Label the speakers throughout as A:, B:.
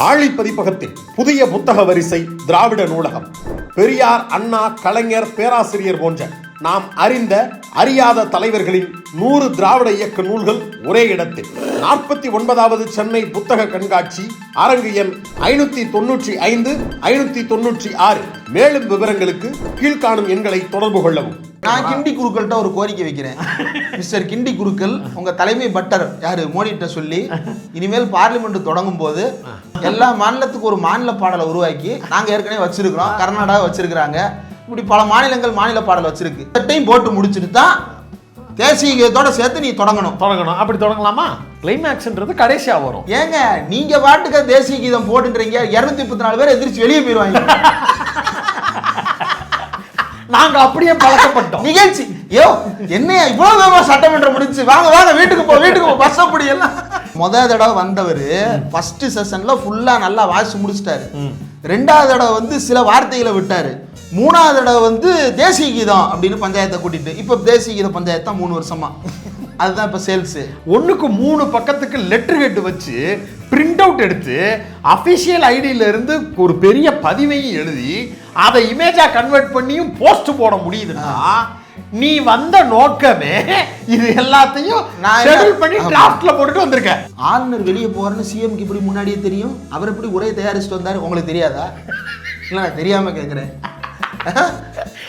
A: ஆழி பதிப்பகத்தில் புதிய புத்தக வரிசை திராவிட நூலகம். பெரியார், அண்ணா, கலைஞர், பேராசிரியர் போன்ற நாம் அறிந்த அறியாத தலைவர்களின் 100 திராவிட இயக்க நூல்கள் ஒரே இடத்தில். 49வது சென்னை புத்தக கண்காட்சி, அரங்கு எண் 595, 596. மேலும் விவரங்களுக்கு கீழ்காணும் எண்களை தொடர்பு கொள்ளவும்.
B: நான் கிண்டி குருக்கள்கிட்ட ஒரு கோரிக்கை வைக்கிறேன். மிஸ்டர் கிண்டி குருக்கள், உங்க தலைமை பட்டர் யாரு மோடிட்ட சொல்லி இனிமேல் பார்லிமெண்ட் தொடங்கும் போது எல்லா மாநிலத்துக்கு ஒரு மாநில பாடலை உருவாக்கி, நாங்க ஏற்கனவே வச்சிருக்கிறோம், கர்நாடகா வச்சிருக்கிறாங்க, இப்படி பல மாநிலங்கள் மாநில பாடல் வச்சிருக்கு, சட்டையும் போட்டு முடிச்சுட்டு தான் தேசிய கீதத்தோட சேர்த்து நீ தொடங்கணும்.
C: அப்படி தொடங்கலாமா? கிளைமேக்ஸ்ன்றது கடைசியா வரும்.
B: ஏங்க நீங்க பாட்டுக்க தேசிய கீதம் போட்டுன்றீங்க, 234 பேர் எதிர்த்து வெளியே போயிடுவாங்க.
C: நாங்க அப்படியே பழக்கப்பட்டோம்.
B: நிகழ்ச்சி யோ என்னையா இவ்வளவு வேகமா சட்டமன்றம் முடிச்சு, வாங்க வாங்க வீட்டுக்கு போ பஸ் அப்படி எல்லாம். தடவை வந்தவர் ஃபர்ஸ்ட் செஷன்ல ஃபுல்லா நல்லா வாசிச்சு முடிச்சிட்டாரு. 2வது தடவை சில வார்த்தைகளை விட்டாரு. 3வது தடவை தேசிய கீதம் அப்படின்னு பஞ்சாயத்தை கூட்டிட்டு, இப்ப தேசிய கீத பஞ்சாயத்து தான் 3 வருஷமா. அதுதான் இப்ப சேல்ஸ்.
C: 1க்கு 3 பக்கத்துக்கு லெட்டர் ஹெட் வச்சு பிரிண்ட் அவுட் எடுத்து அபிஷியல் ஐடியில இருந்து ஒரு பெரிய பதிவையும் எழுதி அதை இமேஜா கன்வெர்ட் பண்ணியும் போஸ்ட் போட முடியுதுன்னா நீ வந்த நோக்கமே இது எல்லாத்தையும் ஷெட்யூல் பண்ணி டிராஃப்ட்ல போட்டுட்டு வந்திருக்க.
B: ஆளுநர் வெளியே போறன்னு சிஎம்க்கு இப்படி முன்னாடியே தெரியும். அவர் எப்படி உரையை தயாரிச்சுட்டு வந்தாரு, உங்களுக்கு தெரியாதா? இல்ல நான் தெரியாம கேட்கிறேன்.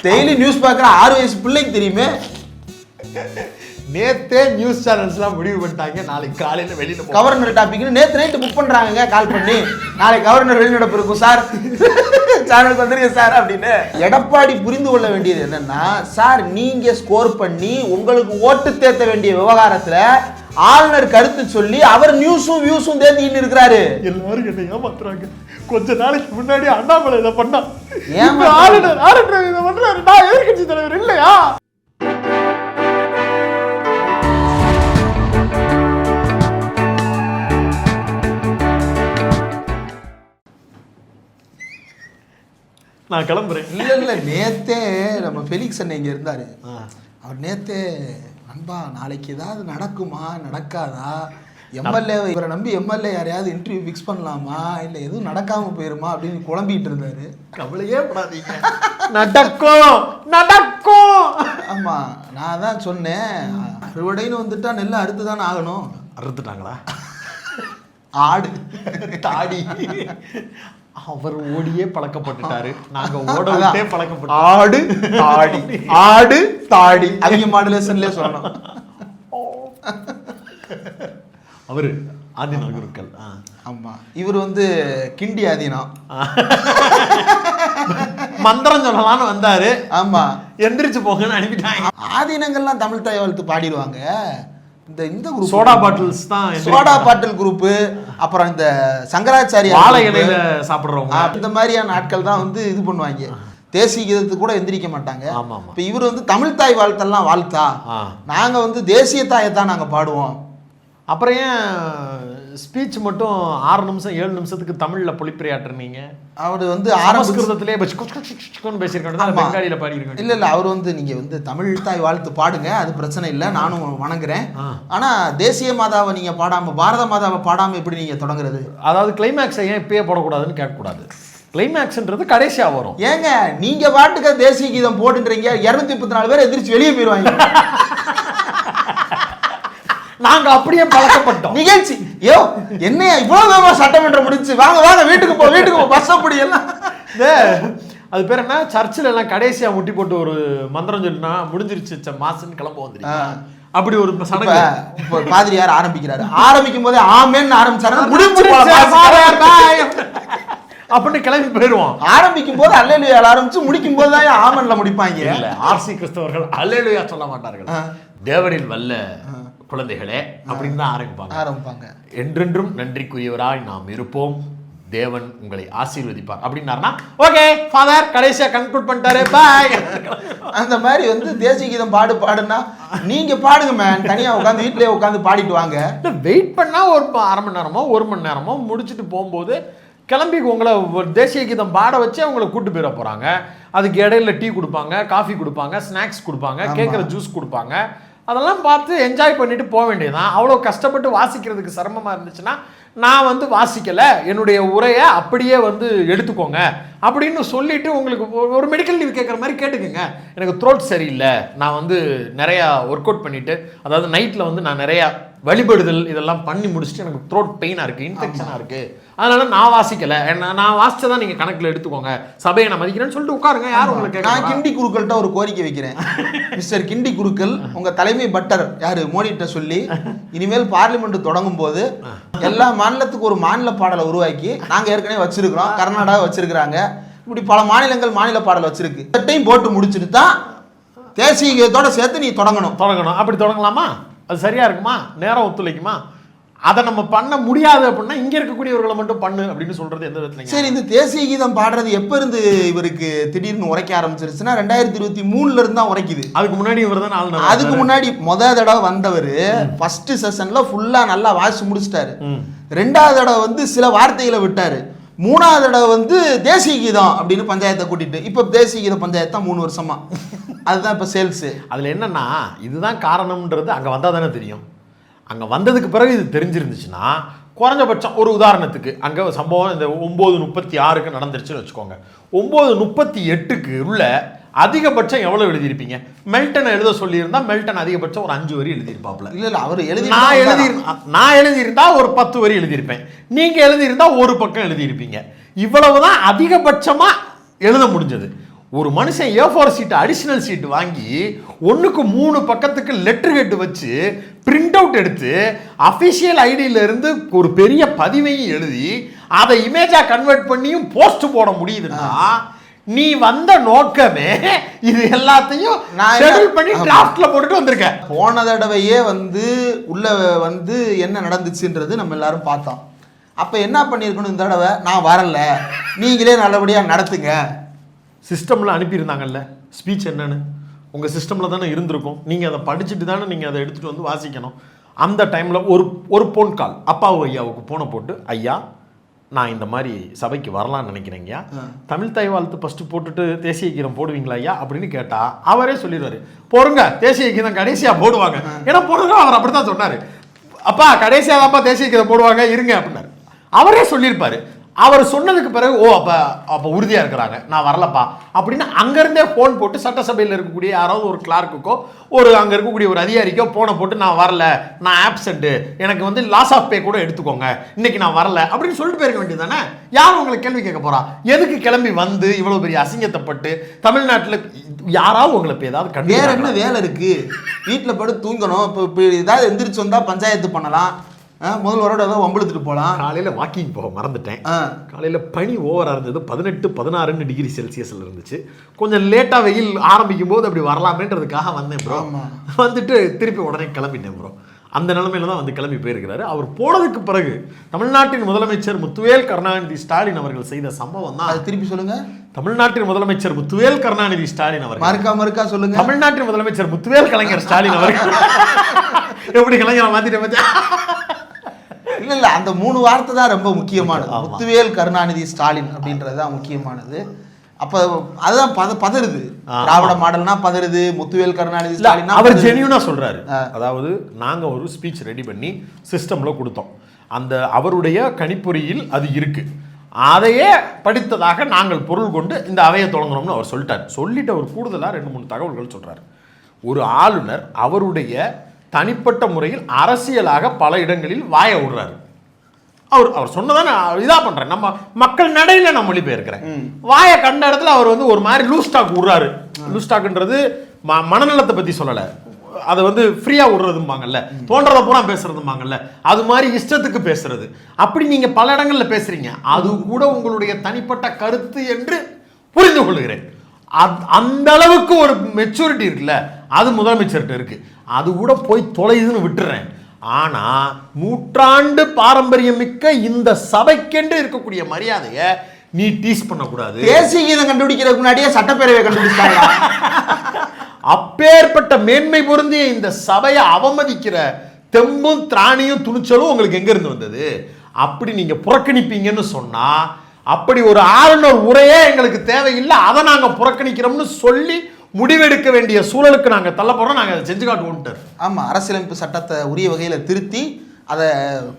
B: டெய்லி நியூஸ் பார்க்குற 6 வயசு பிள்ளைக்கு தெரியுமே.
C: நேத்தே நியூஸ் சேனல்ஸ்லாம் முடிவு பண்ணிட்டாங்க, நாளைக்கு காலையில வெளியில
B: கவர்னர் டாபிக்னு நேத்து நைட்டு புக் பண்றாங்க கால் பண்ணி, நாளைக்கு கவர்னர் வெளிநடப்பு இருக்கும் சார், சேனலுக்கு வந்துருங்க சார் அப்படின்னு. எடப்பாடி புரிந்து கொள்ள வேண்டியது என்னன்னா, சார் நீங்க ஸ்கோர் பண்ணி உங்களுக்கு ஓட்டு தேத்த வேண்டிய விவகாரத்துல ஆளுநர் கருத்து சொல்லி அவர் நியூஸும் வியூஸும் தேத்திட்டு இருக்கிறாரு.
C: எல்லாரும் என்ன ஏமாத்துறாங்க. கொஞ்ச நாளைக்கு முன்னாடி அண்ணாமலை இதை பண்ணா,
B: ஆளுநர்
C: இதை பண்றாரு, நான் எதிர்கட்சி தலைவர் இல்லையா? நான் கிளம்புறேன்.
B: இல்ல நேத்தே நம்ம ஃபெலிக்ஸ் அண்ணன் இங்க இருந்தாரு. அவர் நேத்தே, நண்பா நாளைக்கு ஏதாவது நடக்குமா நடக்காதா, எம்எல்ஏ இவரை நம்பி எம்எல்ஏ யாரையாவது இன்டர்வியூ ஃபிக்ஸ் பண்ணலாமா, இல்லை எதுவும் நடக்காம போயிருமா அப்படின்னு குழம்பிட்டு இருந்தாரு.
C: கவலையே படாதீங்க, நடக்கும் நடக்கும்.
B: ஆமா நான் தான் சொன்னேன், அறுவடைன்னு வந்துட்டா நெல்லை அறுத்து தானே ஆகணும்.
C: அறுத்துட்டாங்களா?
B: ஆடு
C: தாடி அவர் ஓடியே பழக்கப்பட்டுட்டாரு, நாங்க ஓடவே பழக்கப்பட்டோம்.
B: ஆடு தாடி ஆடு தாடி அதிக மாடுலேஷன்லயே சொல்லணும்.
C: அவரு ஆதின குருக்கள்.
B: ஆமா இவர் கிண்டி ஆதீனம்
C: மந்திரம் சொல்லலாம்னு வந்தாரு.
B: ஆமா
C: எந்திரிச்சு போங்கன்னு அனுப்பிட்டாங்க.
B: ஆதீனங்கள்லாம் தமிழ் தாய் வாழ்த்து பாடிடுவாங்க. இந்த குரூப்
C: சோடா பாட்டில்ஸ் தான்,
B: சோடா பாட்டில் குரூப், அப்புறம் இந்த சங்கராச்சாரிய
C: வாழை இலையில சாப்பிடுறவங்க,
B: இந்த மாதிரியான ஆட்கள் தான் இது பண்ணுவாங்க. தேசிய கீதத்துக்கு கூட எந்திரிக்க மாட்டாங்க. இப்ப இவர் தமிழ் தாய் வாழ்த்தெல்லாம் வாழ்த்தா, நாங்க தேசிய தாயை தான் நாங்க பாடுவோம்.
C: அப்புறம் ஏன் ஸ்பீச் மட்டும் 6 நிமிஷம் 7 நிமிஷத்துக்கு தமிழ்ல பொழிப்புரையாற்றுனீங்க? அவர் ஆரம்பத்திலே பேசியிருக்காங்க, பெங்காலியில பாடியிருக்காங்க.
B: இல்ல அவர் நீங்க தமிழ் தாய் வாழ்த்து பாடுங்க, அது பிரச்சனை இல்லை, நானும் வணங்குறேன். ஆனா தேசிய மாதாவை நீங்க பாடாம, பாரத மாதாவை பாடாம எப்படி நீங்க தொடங்குறது?
C: அதாவது கிளைமேக்ஸை ஏன் இப்பயே போடக்கூடாதுன்னு கேட்கக்கூடாது. கிளைமேக்ஸ்ன்றது கடைசியா வரும்.
B: ஏங்க நீங்க பாட்டுக்க தேசிய கீதம் போட்டுன்றீங்க, 234 பேர் எதிர்த்து வெளியே போயிடுவாங்க.
C: நாங்க அப்படியே பழக்கப்பட்டோம்.
B: நிகழ்ச்சி யோ என்னையா இவ்வளவு வேகமா சட்டமன்றம் முடிச்சு, வாங்க வாங்க வீட்டுக்கு போ பஸ் அப்படி எல்லாம்.
C: அது பேர் என்ன, சர்ச்சில் எல்லாம் கடைசியா முட்டி போட்டு ஒரு மந்திரம் சொல்லினா முடிஞ்சிருச்சு மாசுன்னு கிளம்ப வந்துருக்கு. அப்படி ஒரு சடங்கு
B: பாதிரியார் ஆரம்பிக்கிறாரு. ஆரம்பிக்கும் போதே ஆமேன்னு ஆரம்பிச்சாரு,
C: அப்படின்னு கிளம்பி போயிடுவோம்.
B: ஆரம்பிக்கும் போது அல்லேலுயா ஆரம்பிச்சு முடிக்கும் போது தான் ஆமன்ல முடிப்பாங்க.
C: இல்ல ஆர்சி கிறிஸ்தவர்கள் அல்லேலுயா சொல்ல மாட்டார்கள், தேவரில் வல்ல குழந்தைகளே அப்படின்னு தான் ஆரம்பிப்பாங்க. என்றென்றும் நன்றிக்குரியவராய் நாம் இருப்போம், தேவன் உங்களை ஆசீர்வதிப்பார் அப்படின்னாருன்னா ஓகே ஃபாதர் கடைசியா கன்க்ளூட் பண்ணிட்டாரு, பாய்.
B: அந்த மாதிரி தேசிய கீதம் பாடுனா நீங்க பாடுங்க மேன், தனியா உட்காந்து வீட்டிலேயே உட்காந்து பாடிட்டு வாங்க.
C: வெயிட் பண்ணா ஒரு 1/2 மணி நேரமோ 1 மணி நேரமோ முடிச்சுட்டு போகும்போது கிளம்பி உங்களை தேசிய கீதம் பாட வச்சு அவங்கள கூட்டு போயிட போறாங்க. அதுக்கு இடையில டீ கொடுப்பாங்க, காஃபி கொடுப்பாங்க, ஸ்நாக்ஸ் கொடுப்பாங்க, கேட்குற ஜூஸ் கொடுப்பாங்க. அதெல்லாம் பார்த்து என்ஜாய் பண்ணிட்டு போக வேண்டியதுதான். அவ்வளோ கஷ்டப்பட்டு வாசிக்கிறதுக்கு சிரமமாக இருந்துச்சுன்னா நான் வந்து வாசிக்கலை, என்னுடைய உரையை அப்படியே வந்து எடுத்துக்கோங்க அப்படின்னு சொல்லிட்டு உங்களுக்கு ஒரு மெடிக்கல் லீவ் கேட்குற மாதிரி கேட்டுக்கோங்க. எனக்கு த்ரோட் சரியில்லை, நான் வந்து நிறையா ஒர்க் அவுட் பண்ணிவிட்டு, அதாவது நைட்டில் வந்து நான் நிறையா வழிபடுதல் இதெல்லாம் பண்ணி முடிச்சுட்டு எனக்கு த்ரோட் பெயினாக இருக்குது, இன்ஃபெக்ஷனாக இருக்குது, அதனால நான் வாசிக்கலை, நான் வாசிச்சதான் நீங்கள் கணக்கில் எடுத்துக்கோங்க, சபையை நான் மதிக்கிறேன்னு சொல்லிட்டு உட்காருங்க. யாரும் உங்களுக்கு
B: நான் கிண்டி குருக்கள்கிட்ட ஒரு கோரிக்கை வைக்கிறேன். மிஸ்டர் கிண்டி குருக்கள், உங்க தலைமை பட்டர் யாரு மோடிட்ட சொல்லி இனிமேல் பார்லிமெண்ட் தொடங்கும் போது எல்லா மாநிலத்துக்கு ஒரு மாநில பாடலை உருவாக்கி, நாங்க ஏற்கனவே வச்சிருக்கிறோம், கர்நாடகா வச்சிருக்கிறாங்க, இப்படி பல மாநிலங்கள் மாநில பாடல் வச்சிருக்கு, இதையும் போட்டு முடிச்சுட்டு தான் தேசிய கீதத்தோட சேர்த்து நீ தொடங்கணும்.
C: அப்படி தொடங்கலாமா? அது சரியா இருக்குமா? நேரம் ஒத்துழைக்குமா? அதை நம்ம பண்ண முடியாது அப்படின்னா இங்க இருக்கக்கூடியவர்களை மட்டும் பண்ணு அப்படின்னு சொல்றது எந்த விதத்துல?
B: சரி, இந்த தேசிய கீதம் பாடுறது எப்ப இருந்து இவருக்கு திடீர்னு உரைக்க ஆரம்பிச்சிருச்சுன்னா 2023 இருந்து தான் உரைக்குது.
C: அதுக்கு முன்னாடி இவர் தான் ஆளுநர்.
B: அதுக்கு முன்னாடி தடவை வந்தவர் ஃபர்ஸ்ட் செஷன்ல ஃபுல்லா நல்லா வாசிச்சு முடிச்சிட்டாரு. ரெண்டாவது தடவை வந்து சில வார்த்தைகளை விட்டாரு. மூணாவது தடவை வந்து தேசிய கீதம் அப்படின்னு பஞ்சாயத்தை கூட்டிட்டு இப்ப தேசிய கீத பஞ்சாயத்து தான் 3 வருஷமா. அதுதான் இப்ப சேல்ஸ். அதுல
C: என்னன்னா இதுதான் காரணம்ன்றது அங்க வந்தா தானே தெரியும். அங்கே வந்ததுக்கு பிறகு இது தெரிஞ்சிருந்துச்சுன்னா குறைஞ்சபட்சம் ஒரு உதாரணத்துக்கு அங்கே சம்பவம் இந்த 9:36 நடந்துருச்சுன்னு வச்சுக்கோங்க. 9:38 உள்ள அதிகபட்சம் எவ்வளோ எழுதியிருப்பீங்க? மெல்டனை எழுத சொல்லியிருந்தா மெல்டன் அதிகபட்சம் ஒரு 5 வரி எழுதியிருப்பாப்புல.
B: இல்லை அவர்
C: நான் எழுதியிருந்தா ஒரு 10 வரி எழுதியிருப்பேன். நீங்கள் எழுதியிருந்தா ஒரு பக்கம் எழுதியிருப்பீங்க. இவ்வளவுதான் அதிகபட்சமாக எழுத முடிஞ்சது. ஒரு மனுஷன் A4 சீட் அடிஷனல் சீட் வாங்கி 1க்கு 3 பக்கத்துக்கு லெட்டர் ஹெட் வச்சு பிரிண்ட் அவுட் எடுத்து அஃபிஷியல் ஐடியில இருந்து ஒரு பெரிய பதிவையும் எழுதி அதை இமேஜா கன்வெர்ட் பண்ணியும் போஸ்ட் போட முடியுதுன்னா நீ வந்த நோக்கமே இது எல்லாத்தையும் ஷெட்யூல் பண்ணி டிராஃப்ட்ல போட்டுட்டு வந்திருக்க.
B: போன தடவையே வந்து உள்ள வந்து என்ன நடந்துச்சுன்றது நம்ம எல்லாரும் பார்த்தோம். அப்ப என்ன பண்ணிருக்கணும், இந்த தடவை நான் வரல, நீங்களே நல்லபடியா நடத்துங்க.
C: சிஸ்டமில் அனுப்பியிருந்தாங்கல்ல ஸ்பீச் என்னன்னு, உங்கள் சிஸ்டமில் தானே இருந்திருக்கும். நீங்கள் அதை படிச்சுட்டு தானே நீங்கள் அதை எடுத்துகிட்டு வந்து வாசிக்கணும். அந்த டைமில் ஒரு ஃபோன் கால் அப்பாவு ஐயாவுக்கு போனை போட்டு, ஐயா நான் இந்த மாதிரி சபைக்கு வரலான்னு நினைக்கிறேங்கய்யா, தமிழ் தாய் வாழ்த்து ஃபஸ்ட்டு போட்டுட்டு தேசிய கீதம் போடுவீங்களா ஐயா அப்படின்னு கேட்டால் அவரே சொல்லிடுவார், போடுங்க தேசிய கீதம் கடைசியாக போடுவாங்க. ஏன்னா போடுங்க அவர் அப்படி தான் சொன்னார். அப்பா கடைசியாக தான்ப்பா தேசிய கீதம் போடுவாங்க இருங்க அப்படின்னாரு. அவரே சொல்லியிருப்பார். அவர் சொன்னதுக்கு பிறகு அப்போ உறுதியாக இருக்கிறாங்க, நான் வரலப்பா அப்படின்னு அங்கேருந்தே ஃபோன் போட்டு சட்டசபையில் இருக்கக்கூடிய யாராவது ஒரு கிளார்க்குக்கோ அங்கே இருக்கக்கூடிய ஒரு அதிகாரிக்கோ ஃபோனை போட்டு நான் வரல, நான் ஆப்சண்ட்டு, எனக்கு வந்து லாஸ் ஆஃப் பே கூட எடுத்துக்கோங்க, இன்னைக்கு நான் வரல அப்படின்னு சொல்லிட்டு போயிருக்க வேண்டியது தானே. யாரும் உங்களை கேள்வி கேட்க போறா? எதுக்கு கிளம்பி வந்து இவ்வளோ பெரிய அசிங்கத்தைப்பட்டு தமிழ்நாட்டில் யாராவது உங்களுக்கு இப்போ ஏதாவது
B: வேற என்ன வேலை இருக்கு? வீட்டில் போய்ட்டு தூங்கணும். இப்போ ஏதாவது எந்திரிச்சு வந்தால் பஞ்சாயத்து பண்ணலாம், முதல்வரோட ஏதாவது வம்பெடுத்துட்டு போகலாம்.
C: காலையில் வாக்கிங் போக மறந்துட்டேன். காலையில் பனி ஓவராக இருந்தது, 18-16 டிகிரி செல்சியஸில் இருந்துச்சு. கொஞ்சம் லேட்டாக வெயில் ஆரம்பிக்கும் போது அப்படி வரலாமேன்றதுக்காக வந்தேன் ப்ரோ. வந்துட்டு திருப்பி உடனே கிளம்பிட்டேன் ப்ரோ. அந்த நிலைமையில தான் வந்து கிளம்பி போயிருக்கிறாரு. அவர் போனதுக்கு பிறகு தமிழ்நாட்டின் முதலமைச்சர் முத்துவேல் கருணாநிதி ஸ்டாலின் அவர்கள் செய்த சம்பவம் தான்.
B: அது திருப்பி சொல்லுங்க.
C: தமிழ்நாட்டின் முதலமைச்சர் முத்துவேல் கருணாநிதி ஸ்டாலின் அவர்கள்
B: மறுக்கா சொல்லுங்க.
C: தமிழ்நாட்டின் முதலமைச்சர் முத்துவேல் கலைஞர் ஸ்டாலின் அவர்கள் எப்படி கலைஞரை மாத்திட்டு
B: இல்ல அந்த 3 வார்த்தை தான் ரொம்ப முக்கியமானது. முத்துவேல் கருணாநிதி ஸ்டாலின் அப்படின்றது தான் முக்கியமானது. அப்ப அதுதான் பதறுது. திராவிட மாடல்னா பதறுது, முத்துவேல் கருணாநிதி ஸ்டாலின்
C: அவர் ஜெனியூனா சொல்றாரு. அதாவது நாங்க ஒரு ஸ்பீச் ரெடி பண்ணி சிஸ்டம்ல கொடுத்தோம், அந்த அவருடைய கணிப்பொறியில் அது இருக்கு, அதையே படித்ததாக நாங்கள் பொருள் கொண்டு இந்த அவையை தொடங்குறோம்னு அவர் சொல்லிட்டார். சொல்லிட்டு அவர் கூடுதலாக 2-3 தகவல்கள் சொல்றாரு. ஒரு ஆளுநர் அவருடைய தனிப்பட்ட முறையில் அரசியலாக பல இடங்களில் வாய விடுறாரு. அவர் சொன்னதான் இதா பண்றேன், நம்ம மக்கள் நடையில நான் மொழிபெயர்க்கிறேன். வாய கண்ட இடத்துல அவர் வந்து ஒரு மாதிரி லூஸ் டாக் விடுறாரு. லூஸ் டாக்ன்றது மனநலத்தை பத்தி சொல்லல, அதை வந்து ஃப்ரீயா விடுறதும்பாங்கல்ல, தோன்றதை பூரா பேசுறதும்பாங்கல்ல, அது மாதிரி இஷ்டத்துக்கு பேசுறது. அப்படி நீங்க பல இடங்கள்ல பேசுறீங்க, அது கூட உங்களுடைய தனிப்பட்ட கருத்து என்று புரிந்து கொள்கிறேன். அந்த அளவுக்கு ஒரு மெச்சூரிட்டி இருக்குல்ல, அது முதலமைச்சர்கிட்ட இருக்கு. அது கூட போய் தொலைதுன்னு விட்டுறேன். ஆனா நூற்றாண்டு பாரம்பரியம் மிக்க இந்த சபைக்கென்று இருக்கக்கூடிய மரியாதையை நீ டீஸ் பண்ணக்கூடாது.
B: தேசிய கீதம் கண்டுபிடிக்கிறதுக்கு முன்னாடியே சட்டப்பேரவை கண்டுபிடிச்சாங்க.
C: அப்பேற்பட்ட மேன்மை பொருந்திய இந்த சபையை அவமதிக்கிற தெம்பும் திராணியும் துணிச்சலும் உங்களுக்கு எங்க இருந்து வந்தது? அப்படி நீங்க புறக்கணிப்பீங்கன்னு சொன்னா, அப்படி ஒரு ஆளுநர் உரையே எங்களுக்கு தேவையில்லை, அதை நாங்க புறக்கணிக்கிறோம்னு சொல்லி முடிவெடுக்க வேண்டிய சூழலுக்கு நாங்க தள்ளப்படுறோம். நாங்க அதை செஞ்சு காட்டுவோம்.
B: ஆமா, அரசியலமைப்பு சட்டத்தை உரிய வகையில திருத்தி அதை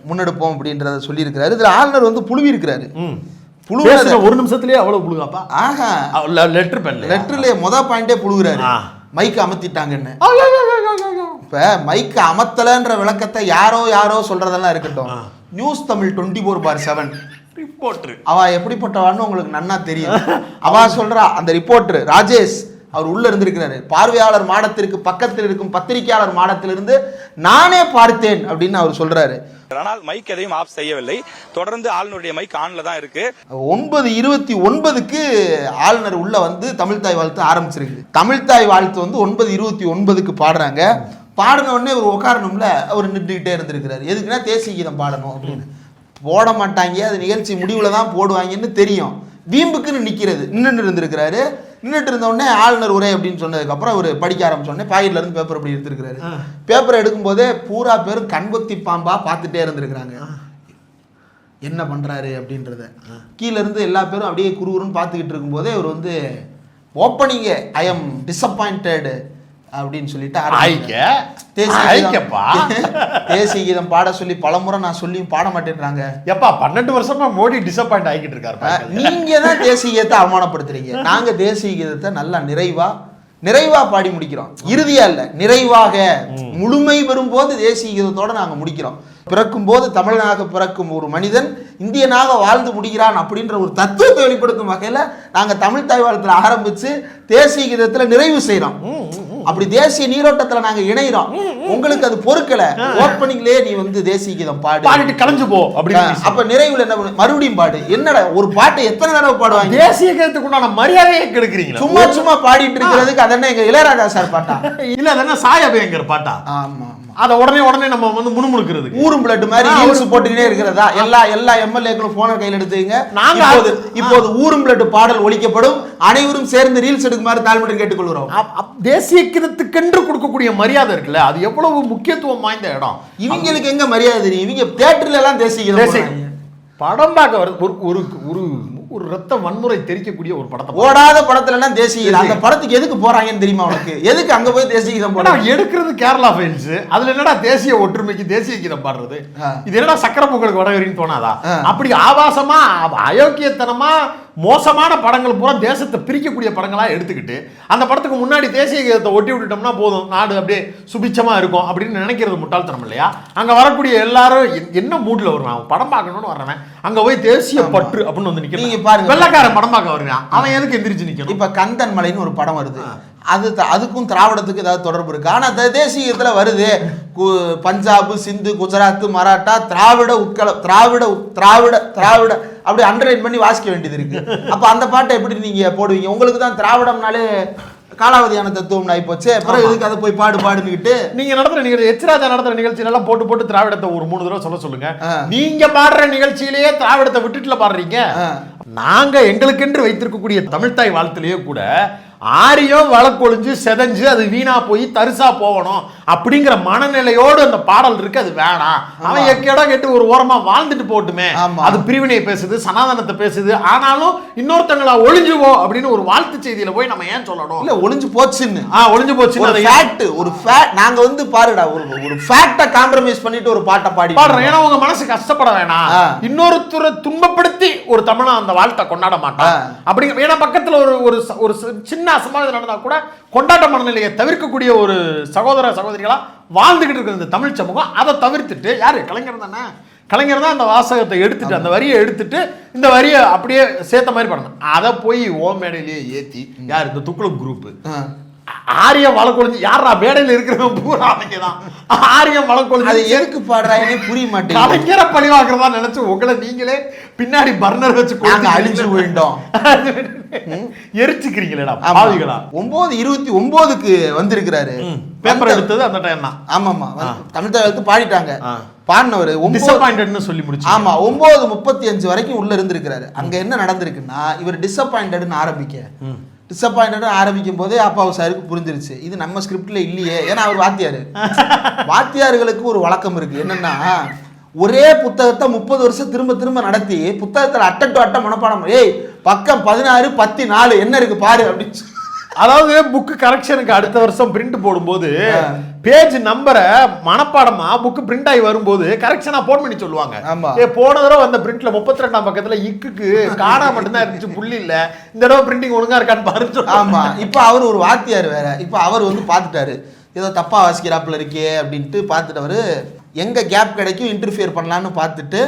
B: முன்னெடுப்போம் அப்படின்றத சொல்லியிருக்கிறாரு. இதுல ஆளுநர் வந்து புழுவி இருக்கிறாரு.
C: புழுவுறத ஒரு நிமிஷத்துலயே அவ்வளவு புழுகாப்பா?
B: ஆஹா,
C: லெட்டர் பென்ல
B: லெட்டர்லயே பாயிண்டே புழுகுறாரு. மைக்க அமத்திட்டாங்கன்னு. இப்ப மைக்க அமத்தலன்ற விளக்கத்தை யாரோ சொல்றதெல்லாம் இருக்கட்டும். நியூஸ் தமிழ் 24/7
C: ரிப்போர்ட்டர்
B: அவ எப்படிப்பட்டவான்னு உங்களுக்கு நன்னா தெரியும். அவ சொல்றா, அந்த ரிப்போர்ட்டர் ராஜேஷ் அவர் உள்ள இருந்திருக்கிறாரு. பார்வையாளர் மாடத்திற்கு பக்கத்தில் இருக்கும் பத்திரிகையாளர் மாடத்திலிருந்து நானே பார்த்தேன் அப்படின்னு அவர் சொல்றாரு.
D: ஆனால் மைக் எதையும் ஆஃப் செய்யவில்லை. தொடர்ந்து ஆளுநருடைய மைக் ஆன்ல தான் இருக்கு.
B: 9:29க்கு ஆளுநர் உள்ள வந்து தமிழ்தாய் வாழ்த்து ஆரம்பிச்சிருக்கு. தமிழ்தாய் வாழ்த்து வந்து 9:29க்கு பாடுறாங்க. பாடின உடனே ஒரு உட்காரணும்ல, அவர் நின்றுகிட்டே இருந்திருக்கிறாரு. எதுக்குன்னா தேசிய கீதம் பாடணும் அப்படின்னு. போட மாட்டாங்க, அது நிகழ்ச்சி முடிவுல தான் போடுவாங்கன்னு தெரியும். வீம்புக்குன்னு நின்றுட்டு இருந்திருக்கிறாரு. நின்றுட்டு இருந்த உடனே ஆளுநர் உரை அப்படின்னு சொன்னதுக்கு அப்புறம் அவர் படிக்க ஆரம்பிச்சோடனே பாக்கெட்ல இருந்து பேப்பர் அப்படி எடுத்திருக்கிறாரு. பேப்பரை எடுக்கும் போதே பூரா பேரும் கண்கொத்தி பாம்பா பார்த்துட்டே இருந்திருக்கிறாங்க என்ன பண்றாரு அப்படின்றத. கீழ இருந்து எல்லா பேரும் அப்படியே குறுகுறுன்னு பார்த்துக்கிட்டு இருக்கும் போதே அவர் வந்து ஓப்பனிங் ஐ எம் டிசப்பாயிண்டட் அப்படின்னு சொல்லிட்டு தேசிய கீதம் பாட சொல்லி பலமுறை நான் சொல்லியும் பாட மாட்டேன்றாங்க.
C: எப்பா 12 வருஷமா மோடி டிசப்பாயிண்ட் ஆகிட்டு இருக்காரு.
B: நீங்க தான் தேசிய கீதத்தை அவமானப்படுத்துறீங்க. நாங்க தேசிய கீதத்தை நல்லா நிறைவா பாடி முடிக்கிறோம். இறுதியா இல்ல, நிறைவாக முழுமை பெறும்போது தேசிய கீதத்தோட நாங்க முடிக்கிறோம். பிறக்கும் போது தமிழனாக பிறக்கும் ஒரு மனிதன் இந்தியனாக வாழ்ந்து முடிகிறான் அப்படின்ற ஒரு தத்துவத்தை வெளிப்படுத்தும் வகையில நாங்க தமிழ் தாய் வாழ்த்துல ஆரம்பிச்சு தேசிய கீதத்துல நிறைவு செய்யறோம். அப்படி தேசிய நீரோட்டத்துல நாங்க இணைகிறோம். உங்களுக்கு அது பொறுக்கல, ஓப்பனிங்லயே நீ வந்து தேசிய கீதம் பாடிட்டு
C: கலைஞ்சு போ அப்படின்னு.
B: அப்ப நிறைவுல என்ன மறுபடியும் பாடு. என்னடா ஒரு பாட்டை எத்தனை தடவை பாடுவாங்க?
C: தேசிய கீதத்துக்கு உண்டான மரியாதையை கெடுக்கிறீங்க.
B: சும்மா பாடிட்டு இருக்கிறதுக்கு அதென்ன எங்க இளையராஜா சார் பாட்டா
C: இல்ல, அதென்ன சாயபேங்கர் பாட்டா?
B: ஆமா,
C: அத உடனே நம்ம வந்து முணுமுணுக்கிறது
B: ஊரும் பிளட் மாதிரி ரீல்ஸ் போட்டுக்கிட்டே இருக்கிறதா? எல்லா எம்எல்ஏக்களும் போன கையில் எடுத்துங்க. இப்போது ஊரும் பிளட் பாடல் ஒலிக்கப்படும். அனைவரும் சேர்ந்து ரீல்ஸ் எடுக்குமாறு தாழ்மையுடன் கேட்டுக்கொள்கிறோம்.
C: தேசிய கீதத்துக்கென்று கொடுக்கக்கூடிய மரியாதை இருக்குல்ல, அது எவ்வளவு முக்கியத்துவம் வாய்ந்த இடம்.
B: இவங்களுக்கு எங்க மரியாதை தெரியும்? இவங்க தியேட்டர்ல எல்லாம் தேசிய கீதம்
C: படம் பார்க்க ஒரு ரத்த வன்முறை தெரிக்கக்கூடிய ஒரு படத்தை
B: ஓடாத படத்துல எல்லாம் தேசிய அந்த படத்துக்கு எதுக்கு போறாங்கன்னு தெரியுமா உனக்கு? எதுக்கு அங்க போய் தேசிய கீதம் போடுறாங்க?
C: எடுக்கிறது கேரளா ஃபைல்ஸ். அதுல என்னடா தேசிய ஒற்றுமைக்கு தேசிய கீதம் பாடுறது? இது என்னடா சக்கர பொங்கலுக்கு வடகரின்னு தோணாதா? அப்படி ஆபாசமா அயோக்கியத்தனமா மோசமான படங்கள் பூரா தேசத்தை பிரிக்கக்கூடிய படங்களா எடுத்துக்கிட்டு அந்த படத்துக்கு முன்னாடி தேசிய கீதத்தை ஒட்டி விட்டுட்டோம்னா போதும், நாடு அப்படியே சுபிச்சமா இருக்கும் அப்படின்னு நினைக்கிறது முட்டாள்தனம் இல்லையா? அங்க வரக்கூடிய எல்லாரும் என்ன மூட்ல வருவான்? படம் பார்க்கணும்னு வர்றவன் அங்க போய் தேசிய பற்று அப்படின்னு வந்து நிக்க.
B: பாருங்க,
C: வெள்ளக்காரன் படம் பார்க்க வருவான், அவன் எதுக்கு எந்திரிச்சு நிக்கணும்?
B: இப்ப கந்தன் மலைன்னு ஒரு படம் வருது. அதுக்கும் திராவிடத்துக்கு ஏதாவது தொடர்பு இருக்கு? ஆனா தேசியத்துல வருது பஞ்சாப், சிந்து, குஜராத், மராட்டா, திராவிட உட்கலம், திராவிட அப்படி அண்டர்லைன் பண்ணி வாசிக்க வேண்டியது இருக்கு. அப்ப அந்த பாட்டை எப்படி நீங்க போடுவீங்க? உங்களுக்கு தான் திராவிடம்னாலே காலாவதியான தத்துவம் ஆகி போச்சு. அப்புறம் இதுக்கு அதை போய் பாடுன்னுக்கிட்டு நீங்க
C: நடத்துற நிகழ்ச்சி எச்ராஜா நடத்துற நிகழ்ச்சியில எல்லாம் போட்டு திராவிடத்தை ஒரு 3 தடவை சொல்லுங்க. நீங்க பாடுற நிகழ்ச்சியிலேயே திராவிடத்தை விட்டுட்டுல பாடுறீங்க. நாங்க எங்களுக்கென்று வைத்திருக்கக்கூடிய தமிழ்தாய் வாழ்த்துலயே கூட ஆரியம் வழக்கொழிஞ்சு செதஞ்சு அது வீணா போய் தரிசா போகணும் அப்படிங்கிற மனநிலையோடு அந்த பாடல் இருக்கு. அது வேணாம், அவன் எக்கேடோ கேட்டு ஒரு ஓரமா வாழ்ந்துட்டு போட்டுமே. அது பிரிவினை பேசுது, சனாதனத்தை பேசுது. ஆனாலும் இன்னொருத்தங்களா ஒளிஞ்சுவோ அப்படின்னு ஒரு வாழ்த்து செய்தியில போய் நம்ம ஏன் சொல்லணும்?
B: இல்ல ஒளிஞ்சு போச்சுன்னு
C: ஒளிஞ்சு போச்சு.
B: நாங்க வந்து பாருடா ஒரு ஃபேக்ட காம்ப்ரமைஸ் பண்ணிட்டு ஒரு பாட்டை
C: பாடுறோம். ஏன்னா உங்க மனசு கஷ்டப்பட வேணாம். இன்னொருத்தரை துன்பப்படுத்தி ஒரு தமிழன் அந்த வாழ்த்தை கொண்டாட மாட்டான் அப்படிங்கிற. ஏன்னா பக்கத்துல ஒரு சின்ன அசம்பாவிதம் நடந்தா கூட கொண்டாட்ட மனநிலையை தவிர்க்கக்கூடிய ஒரு சகோதர சகோதரிகளா வாழ்ந்துகிட்டு இருக்கிற இந்த தமிழ் சமூகம் அதை தவிர்த்துட்டு யாரு? கலைஞர் தானே. கலைஞர் தான் அந்த வாசகத்தை எடுத்துட்டு அந்த வரியை எடுத்துட்டு இந்த வரியை அப்படியே சேர்த்த மாதிரி பண்ணணும். அதை போய் ஓ மேடையிலேயே ஏத்தி யார்? இந்த துக்ளக் குரூப் ஆரியம் வழக்கொழிஞ்சு யாரா மேடையில் இருக்கிறவங்க பூரா அவங்கதான் ஆரியம் வழக்கொழிஞ்சு. அது
B: எதுக்கு பாடுறாங்கன்னே புரிய மாட்டேன்.
C: கலைஞரை பழிவாக்குறதா நினைச்சு உங்களை நீங்களே பின்னாடி பர்னர் வச்சு
B: அழிஞ்சு போயிட்டோம்,
C: எரிச்சுக்கிறீங்களா பாவிகளா?
B: 9:29க்கு வந்திருக்கிறாரு.
C: பேப்பர் எடுத்தது அந்த டைம் தான்.
B: ஆமாமா, தமிழ் தாய் பாடிட்டாங்க. பாடினவர்
C: டிசப்பாயிண்டட்னு சொல்லி முடிச்சு.
B: ஆமா, 9:35 வரைக்கும் உள்ள இருந்திருக்கிறாரு. அங்க என்ன நடந்திருக்குன்னா, இவர் டிசப்பாயிண்டட்னு ஆரம்பிக்கும் போதே அப்பாவு சாருக்கு புரிஞ்சிருச்சு இது நம்ம ஸ்கிரிப்ட்ல இல்லையே. ஏன்னா அவர் வாத்தியார்களுக்கு ஒரு வழக்கம் இருக்கு. என்னன்னா, ஒரே புத்தகத்தை 30 வருஷம் திரும்ப நடத்தி புத்தகத்துல அட்ட மனப்பாடம், ஏய் பக்கம் 16 14 என்ன இருக்கு பாரு அப்படின்னு
C: அதாவது புக் கரெக்ஷனுக்கு அடுத்த வருஷம் பிரிண்ட் போடும்போது பேஜ் நம்பரை மனப்பாடமா புக் பிரிண்ட் ஆகி வரும்போது கரெக்ஷனா போன் பண்ணி சொல்லுவாங்க.
B: ஆமா.
C: போன தடவை வந்த பிரிண்ட்ல 32ஆம் பக்கத்துல இக்குக்கு காணா மட்டும்தான் இருந்துச்சு, புள்ளி இல்ல, இந்த தடவை பிரிண்டிங் ஒழுங்கா இருக்கான்னு பாருங்க.
B: ஆமா. இப்ப அவர் ஒரு வாத்தியார் வேற. இப்ப அவர் வந்து பாத்துட்டாரு, ஏதோ தப்பா வாசிக்கிறாப்புல இருக்கே அப்படின்ட்டு பார்த்துட்டவரு எங்க கேப் கிடைக்கும் இன்டர்ஃபியர் பண்ணலான்னு பார்த்துட்டு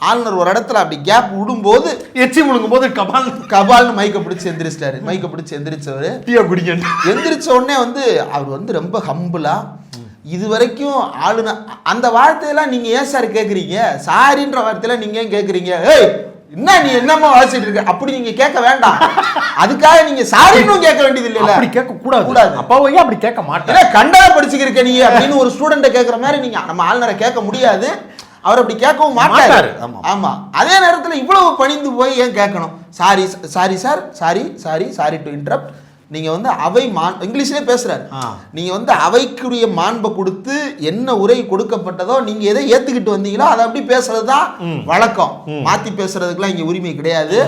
B: ஆளுநர் ஒரு இடத்துல அப்படி கேப் விடும்போது
C: எச்சி முழுங்கும் போது
B: கபால்னு மைக்க பிடிச்சி எந்திரிச்சிட்டாரு. மைக்க பிடிச்சி எந்திரிச்சவரு எந்திரிச்ச உடனே வந்து அவர் வந்து ரொம்ப ஹம்பிளா, இது வரைக்கும் ஆளுநர் அந்த வார்த்தையெல்லாம் நீங்க ஏன் சார் கேட்குறீங்க, சாரின்ற வார்த்தையெல்லாம் நீங்க ஏன் கேட்குறீங்க, ஏய் என்ன நீ என்னமா வாசிட்டு இருக்க அப்படி நீங்க கேட்க வேண்டாம், அதுக்காக நீங்க சாரின்னு கேட்க வேண்டியது இல்ல,
C: அப்படி கேட்க கூடாது. அப்பாவே அப்படி கேட்க மாட்டேன்,
B: கண்டா படிச்சுக்கிருக்க நீ அப்படின்னு ஒரு ஸ்டூடெண்ட்டை கேட்குற மாதிரி நீங்க நம்ம ஆளுநரை கேட்க முடியாது. அவர் அப்படி கேட்கவும் மாட்டாரு. ஆமா. அதே நேரத்தில் இவ்வளவு பணிந்து போய் ஏன் கேட்கணும், sorry sorry sir, sorry sorry sorry to interrupt, நீங்க வந்து அவை இங்கிலீஷ்லேயே பேசுறாரு, நீங்க வந்து அவைக்குரிய மாண்பை கொடுத்து என்ன உரை கொடுக்கப்பட்டதோ நீங்க எதை ஏத்துக்கிட்டு வந்தீங்களோ அதை அப்படி பேசுறதுதான் வழக்கம். மாத்தி பேசுறதுக்குலாம் இங்க உரிமை கிடையாது.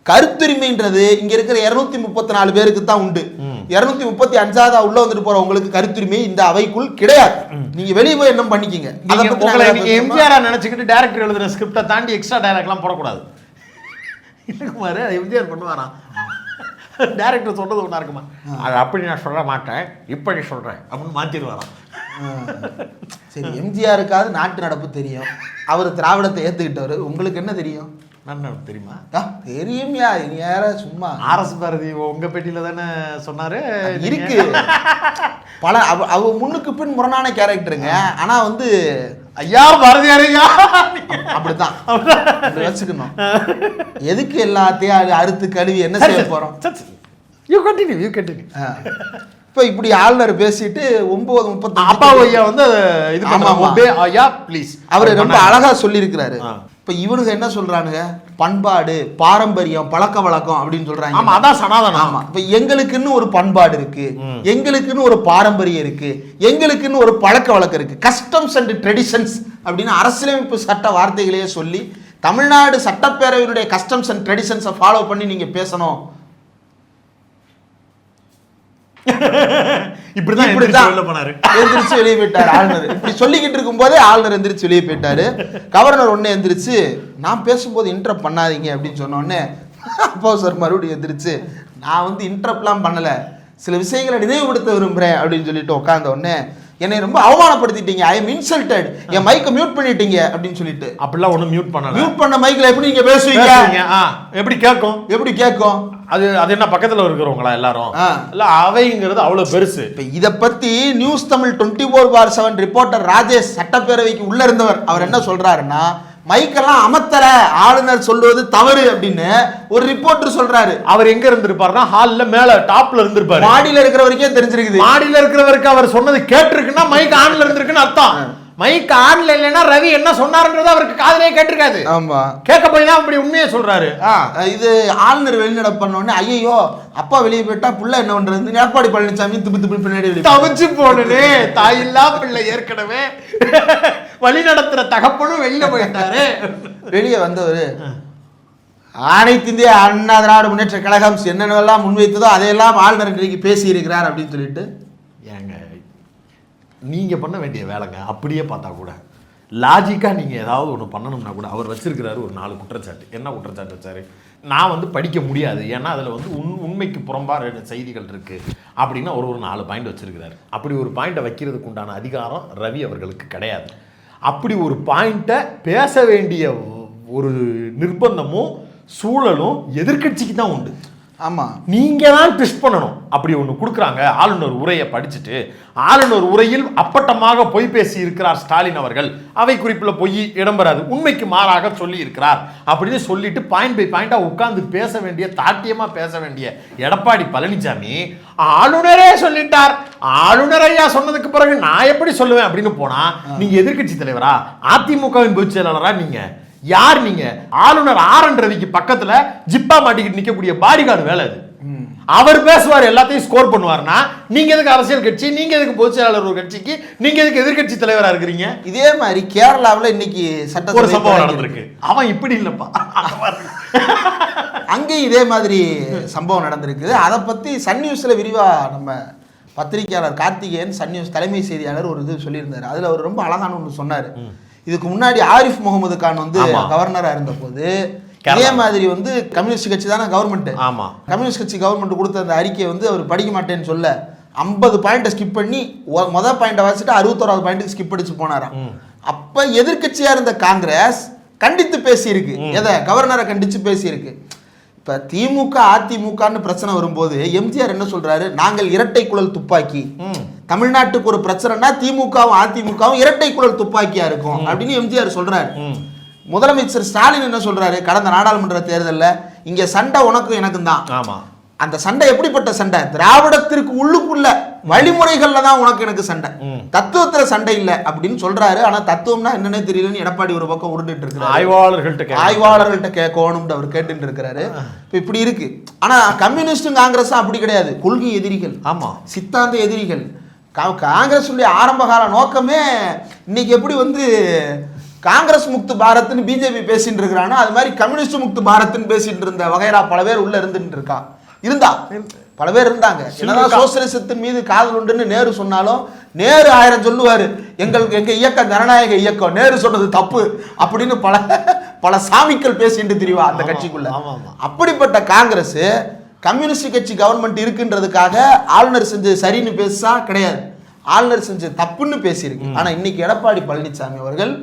B: கருத்துரிமைன்றது இங்க இருக்கிற 234 பேருக்கு தான் உண்டு. 235 உள்ள வந்துட்டு போற உங்களுக்கு கருத்துரிமை இந்த அவைக்குள் கிடையாது. நீங்க வெளியே போய் என்ன பண்ணிக்கீங்க.
C: நீங்க எம்ஜிஆர் நினைச்சுக்கிட்டு டைரக்டர் எழுதுற ஸ்கிரிப்டை தாண்டி எக்ஸ்ட்ரா டைலாக்லாம் போடக்கூடாது. இல்லைக்குமாரு எம்ஜிஆர் பண்ணுவாராம், டைரக்டர் சொல்றது ஒன்றா இருக்குமா, அது அப்படி நான் சொல்ல மாட்டேன் இப்படி சொல்றேன் அப்படின்னு மாத்திடுவாராம்.
B: சரி, எம்ஜிஆருக்காவது நாட்டு நடப்பு தெரியும், அவர் திராவிடத்தை ஏத்துக்கிட்டவர், உங்களுக்கு என்ன தெரியும்
C: தெரியுமா?
B: தெரியும்யா, யார சும்மா
C: ஆர்எஸ் பாரதி உங்க பெட்டியில தானே சொன்னாரு
B: இருக்கு. பல அவ முன்னுக்கு பின் முரணான கேரக்டருங்க. ஆனா வந்து
C: ஐயா பாரதியாரையா
B: அப்படித்தான் வச்சுக்கணும். எதுக்கு எல்லாத்தையும் அறுத்து கழுவி என்ன செய்ய போறோம். இப்ப இப்படி ஆளுநர் பேசிட்டு 9:30
C: அப்பா ஐயா வந்து
B: அவரு ரொம்ப அழகா சொல்லி இருக்கிறாரு. இப்ப இவனுங்க என்ன சொல்றானுங்க, பண்பாடு பாரம்பரியம் பழக்க வழக்கம் அப்படின்னு சொல்றாங்க.
C: ஆமா, அதான் சனாதனம்.
B: ஆமா, இப்ப எங்களுக்குன்னு ஒரு பண்பாடு இருக்கு, எங்களுக்குன்னு ஒரு பாரம்பரியம் இருக்கு, எங்களுக்குன்னு ஒரு பழக்க வழக்கம் இருக்கு, கஸ்டம்ஸ் அண்ட் ட்ரெடிஷன்ஸ் அப்படின்னு அரசியலமைப்பு சட்ட வார்த்தைகளையே சொல்லி தமிழ்நாடு சட்டப்பேரவையினுடைய கஸ்டம்ஸ் அண்ட் ட்ரெடிஷன்ஸை ஃபாலோ பண்ணி நீங்க பேசணும். எந்திரிச்சு வெளியே போயிட்டாரு ஆளுநர். இப்படி சொல்லிக்கிட்டு இருக்கும் போதே ஆளுநர் எந்திரிச்சு வெளியே போயிட்டாரு. கவர்னர் ஒன்னு எந்திரிச்சு நான் பேசும்போது இன்டரப்ட் பண்ணாதீங்க அப்படின்னு சொன்ன உடனே அப்போ சார் மறுபடியும் எந்திரிச்சு நான் வந்து இன்டரப்ட்லாம் பண்ணல, சில விஷயங்களை நினைவுபடுத்த விரும்புறேன் அப்படின்னு சொல்லிட்டு உட்கார்ந்த உடனே என்னை ரொம்ப அவமானப்படுத்திட்டீங்க, ஐ எம் இன்சல்டட், என் மைக்கை மியூட் பண்ணிட்டீங்க அப்படின்னு சொல்லிட்டு.
C: அப்படிலாம் ஒன்றும் மியூட் பண்ணல.
B: மியூட் பண்ண மைக்ல எப்படி நீங்க பேசுவீங்க,
C: எப்படி கேட்கும்,
B: எப்படி கேட்கும்?
C: அது என்ன பக்கத்துல இருக்கிறவங்களா எல்லாரும் இல்ல, அவைங்கிறது அவ்வளவு பெருசு.
B: இப்ப இத பத்தி நியூஸ் தமிழ் 24/7 ரிப்போர்ட்டர் ராஜேஷ் சட்டப்பேரவைக்கு உள்ள இருந்தவர், அவர் என்ன சொல்றாருன்னா மைக்கெல்லாம் அமர்த்தல, ஆளுநர் சொல்லுவது தவறு அப்படின்னு ஒரு ரிப்போர்ட்டர் சொல்றாரு.
C: அவர் எங்க இருந்திருப்பாருன்னா ஹால்ல மேல டாப்ல இருந்திருப்பாரு.
B: மாடியில இருக்கிறவருக்கே தெரிஞ்சிருக்குது.
C: மாடியில இருக்கிறவருக்கு அவர் சொன்னது கேட்டிருக்குன்னா மைக் ஆன்ல இருந்திருக்குன்னு அர்த்தம். மைக் ஆன்ல இல்லைன்னா ரவி என்ன சொன்னாருன்றது அவருக்கு காதலே கேட்டிருக்காது.
B: ஆமா,
C: கேட்க போய் தான் அப்படி உண்மையை சொல்றாரு.
B: இது ஆளுநர் வெளிநடை பண்ண உடனே ஐயோ அப்பா வெளியே போயிட்டா புள்ள என்ன பண்றது, எடப்பாடி பழனிசாமி துப்பு பின்னாடி
C: தவிச்சு போனே, தாயில்லா பிள்ளை ஏற்கனவே வழி நடத்துற தகப்பனும் வெளியில போயிட்டாரு. வெளியே
B: வந்தவர் அனைத்து இந்திய அண்ணா திராவிட முன்னேற்ற கழகம் என்னென்னலாம் முன்வைத்ததோ அதையெல்லாம் ஆளுநர் இன்றைக்கு பேசி இருக்கிறார் அப்படின்னு சொல்லிட்டு.
C: ஏங்க நீங்க பண்ண வேண்டிய வேலைங்க அப்படியே பார்த்தா கூட லாஜிக்கா நீங்க ஏதாவது ஒன்று பண்ணணும்னா கூட அவர் வச்சிருக்கிறாரு ஒரு 4 குற்றச்சாட்டு. என்ன குற்றச்சாட்டு வச்சாரு, நான் வந்து படிக்க முடியாது ஏன்னா அதில் வந்து உண்மைக்கு புறம்பாக 2 செய்திகள் இருக்குது அப்படின்னா ஒரு 4 பாயிண்ட் வச்சிருக்கிறாரு. அப்படி ஒரு பாயிண்ட்டை வைக்கிறதுக்கு உண்டான அதிகாரம் ரவி அவர்களுக்கு கிடையாது. அப்படி ஒரு பாயிண்ட்டை பேச வேண்டிய ஒரு நிர்பந்தமும் சூழலும் எதிர்க்கட்சிக்கு தான் உண்டு.
B: ஆமாம்,
C: நீங்கள் தான் ட்விஸ்ட் பண்ணணும். அப்படி ஒன்று கொடுக்குறாங்க. ஆளுநர் உரையை படிச்சுட்டு ஆளுநர் உரையில் அப்பட்டமாக பொய் பேசி இருக்கிறார் ஸ்டாலின் அவர்கள், அவை குறிப்பில் பொய் இடம்பெறாது, உண்மைக்கு மாறாக சொல்லி இருக்கிறார் அப்படின்னு சொல்லிட்டு பாயிண்ட் பை பாயிண்டாக உட்கார்ந்து பேச வேண்டிய, தாட்டியமாக பேச வேண்டிய எடப்பாடி பழனிசாமி ஆளுநரே சொல்லிட்டார், ஆளுநர் ஐயா சொன்னதுக்கு பிறகு நான் எப்படி சொல்லுவேன் அப்படின்னு போனா நீங்க எதிர்க்கட்சி தலைவரா, அதிமுகவின் பொதுச் செயலாளரா, நீங்க யார்? நீங்க ஆளுநர் ஆர்.என். ரவிக்கு பக்கத்துல ஜிப்பா மாட்டிக்கிட்டு நிக்கக்கூடிய பாடிகார்டு வேலை அது. அவர் பேசுவார், எல்லாத்தையும் ஸ்கோர் பண்ணுவார்னா நீங்க எதுக்கு அரசியல் கட்சி, நீங்க எதுக்கு பொதுச் செயலாளர் ஒரு கட்சிக்கு, நீங்க எதுக்கு எதிர்கட்சி தலைவரா இருக்கிறீங்க?
B: இதே மாதிரி கேரளாவில் இன்னைக்கு
C: ஒரு சம்பவம் நடந்திருக்கு. அவன் இப்படி இல்லப்பா,
B: அங்கேயும் இதே மாதிரி சம்பவம் நடந்திருக்குது. அதை பத்தி சன் நியூஸ்ல விரிவா நம்ம பத்திரிகையாளர் கார்த்திகேயன் சன் நியூஸ் தலைமை செய்தியாளர் ஒரு இது சொல்லியிருந்தாரு. அதுல அவர் ரொம்ப அழகான ஒன்று சொன்னாரு. இதுக்கு முன்னாடி ஆரிஃப் முகமது கான் வந்து கவர்னரா இருந்த போது இதே மாதிரி வந்து கம்யூனிஸ்ட் கட்சி தானே கவர்மெண்ட், கம்யூனிஸ்ட் கட்சி கவர்மெண்ட் கொடுத்த அந்த அறிக்கையை வந்து அவர் படிக்க மாட்டேன்னு சொல்ல 50 பாயிண்ட்டை ஸ்கிப் பண்ணி முதல் பாயிண்ட்டை வாசிட்டு 61வது பாயிண்ட்டுக்கு ஸ்கிப் அடிச்சு போனாராம். அப்ப எதிர்கட்சியா இருந்த காங்கிரஸ் கண்டித்து பேசியிருக்கு, எதை கவர்னரை கண்டிச்சு பேசியிருக்கு. இப்ப திமுக அதிமுகன்னு பிரச்சனை வரும்போது எம்ஜிஆர் என்ன சொல்றாரு, நாங்கள் இரட்டை குழல் துப்பாக்கி, தமிழ்நாட்டுக்கு ஒரு பிரச்சனைனா திமுகவும் அதிமுகவும் இரட்டை குழல் துப்பாக்கியா இருக்கும் அப்படின்னு எம்ஜிஆர் சொல்றாரு. முதலமைச்சர் ஸ்டாலின் என்ன சொல்றாரு, கடந்த நாடாளுமன்ற தேர்தலில் இங்க சண்டை உனக்கும் எனக்கும் தான். அந்த சண்டை எப்படிப்பட்ட சண்டை, திராவிடத்திற்கு உள்ளுக்குள்ள வழிமுறைகள்ல தான் உனக்கு எனக்கு சண்டை, தத்துவத்துல சண்டை இல்லை அப்படின்னு சொல்றாரு. ஆனா தத்துவம்னா என்னன்னே தெரியலன்னு எடப்பாடி ஒரு பக்கம் உருண்டுட்டு இருக்காரு. ஆய்வாளர்கள்ட்ட கேட்கணும்னு அவர் கேட்டுட்டு இருக்கிறாரு. இப்படி இருக்கு. ஆனா கம்யூனிஸ்டும் காங்கிரஸும் அப்படி கிடையாது, கொள்கை எதிரிகள், சித்தாந்த எதிரிகள். காங்கிரஸ் ஆரம்ப கால நோக்கமே இன்னைக்கு எப்படி வந்து காங்கிரஸ் முக்து பாரத்னு பிஜேபி பேசிட்டு இருக்கிறானோ அது மாதிரி கம்யூனிஸ்ட் முக்து பாரத்னு பேசிட்டு இருந்த வகைரா பல பேர் உள்ள இருந்துட்டு இருந்தா பல பேர் இருந்தாங்க. என்னதான் சோசியலிசத்தின் மீது காதல் உண்டுன்னு நேரு சொன்னாலும் நேரு 1000 சொல்லுவாரு, எங்க இயக்கம் ஜனநாயக இயக்கம், நேரு சொன்னது தப்பு அப்படின்னு பல சாமிக்கள் பேசிட்டு திரிவா அந்த கட்சிக்குள்ள. அப்படிப்பட்ட காங்கிரஸ் கம்யூனிஸ்ட் கட்சி கவர்மெண்ட் இருக்குன்றதுக்காக ஆளுநர் செஞ்சது சரின்னு பேசா கிடையாது, ஆளுநர் செஞ்சது தப்புன்னு பேசியிருக்கு. ஆனா இன்னைக்கு எடப்பாடி பழனிசாமி அவர்கள்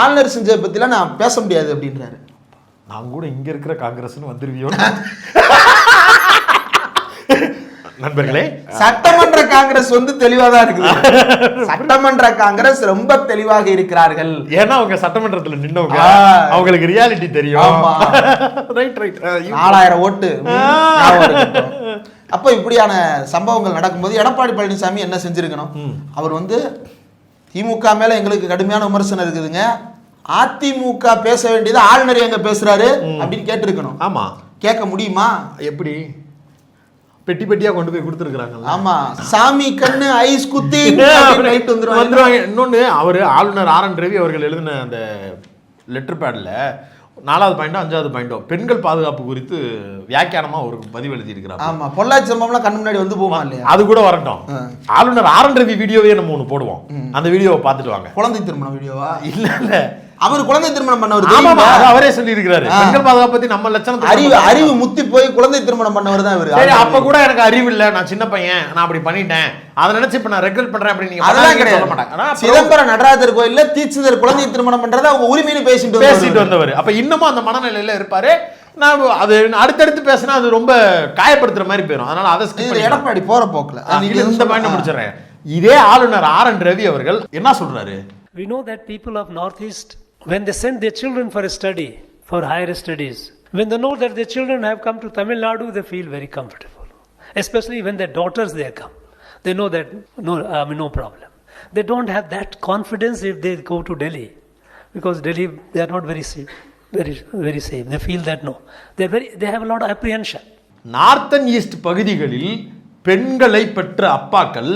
B: ஆளுநர் செஞ்சதை பத்திலாம் நான் பேச முடியாது அப்படின்றாரு.
C: நான் கூட இங்க இருக்கிற காங்கிரஸ் வந்துருவியோம் நண்பர்களே.
B: சட்டமன்ற காங்கிரஸ் வந்து தெளிவா தான் இருக்குது, சட்டமன்ற காங்கிரஸ் ரொம்ப தெளிவாக இருக்கிறார்கள்.
C: ஏன்னா அவங்க சட்டமன்றத்துல நின்னவங்க, அவங்களுக்கு ரியாலிட்டி தெரியும். ரைட்
B: 4000 ஓட்டு. அப்ப இப்படியான சம்பவங்கள் நடக்கும்போது எடப்பாடி பழனிசாமி என்ன செஞ்சிருக்கணும், அவர் வந்து திமுக மேல எங்களுக்கு கடுமையான விமர்சனம் இருக்குதுங்க, அதிமுக பேச வேண்டியது ஆளுநர் எங்க பேசுறாரு அப்படின்னு கேட்டிருக்கணும்.
C: ஆமா,
B: கேட்க முடியுமா?
C: எப்படி பெட்டி பெட்டியா கொண்டு போய் கொடுத்துருக்காங்க.
B: ஆமா, சாமி கண்ணு ஐஸ் குத்தி
C: வந்துருவாங்க. இன்னொன்னு அவரு ஆளுநர் RN ரவி அவர்கள் எழுதின அந்த லெட்டர் பேட்ல 4வது பாயிண்டோ 5வது பாயிண்டோ பெண்கள் பாதுகாப்பு குறித்து வியாக்கியானமா ஒரு பதிவு எழுதி இருக்கிறாங்க.
B: ஆமா, பொள்ளாச்சி சம்பவம்லாம் கண்ணு முன்னாடி வந்து போமா இல்லையா,
C: அது கூட வரட்டும். ஆளுநர் RN ரவி வீடியோவே நம்ம ஒண்ணு போடுவோம், அந்த வீடியோவை பார்த்துட்டு வாங்க.
B: குழந்தை திருமணம் வீடியோவா?
C: இல்ல
B: அவர் குழந்தை திருமணம் பண்ணவர்,
C: அவரே சொல்லி இருக்கிறாரு. பெண்கள் பாதுகாப்பு பத்தி நம்ம லட்சணம்
B: அறிவு முத்தி போய் குழந்தை திருமணம் பண்ணவர் தான் இவரு.
C: அப்ப கூட எனக்கு அறிவு இல்ல, நான் சின்ன பையன், நான் அப்படி பண்ணிட்டேன், அதை நினைச்சு இப்ப நான் ரெகுலேட் பண்றேன் அப்படி நீங்க
B: அதெல்லாம் கிடையாது. சிதம்பரம் நடராஜர் கோயில்ல தீட்சிதர் குழந்தை திருமணம் பண்றத அவங்க உரிமைன்னு பேசிட்டு வந்தவர்.
C: அப்ப இன்னமும் அந்த மனநிலையில இருப்பாரு. நான் அது அடுத்தடுத்து பேசினா அது ரொம்ப காயப்படுத்துற மாதிரி போயிடும். அதனால அதை
B: எடப்பாடி போற போக்குல
C: இந்த பாயிண்ட் முடிச்சிடறேன். இதே ஆளுநர் RN ரவி அவர்கள் என்ன சொல்றாரு,
E: we know that people of Northeast, when they send their children for a study, for higher studies, when they know that their children have come to Tamil Nadu, they feel very comfortable. Especially when their daughters there come, they know that no problem. They don't have that confidence if they go to Delhi, because Delhi they are not very safe, very safe. They feel that no, they have a lot of apprehension.
C: Northern east பகுதிகளில் பெண்களை பெற்ற அப்பாக்கள்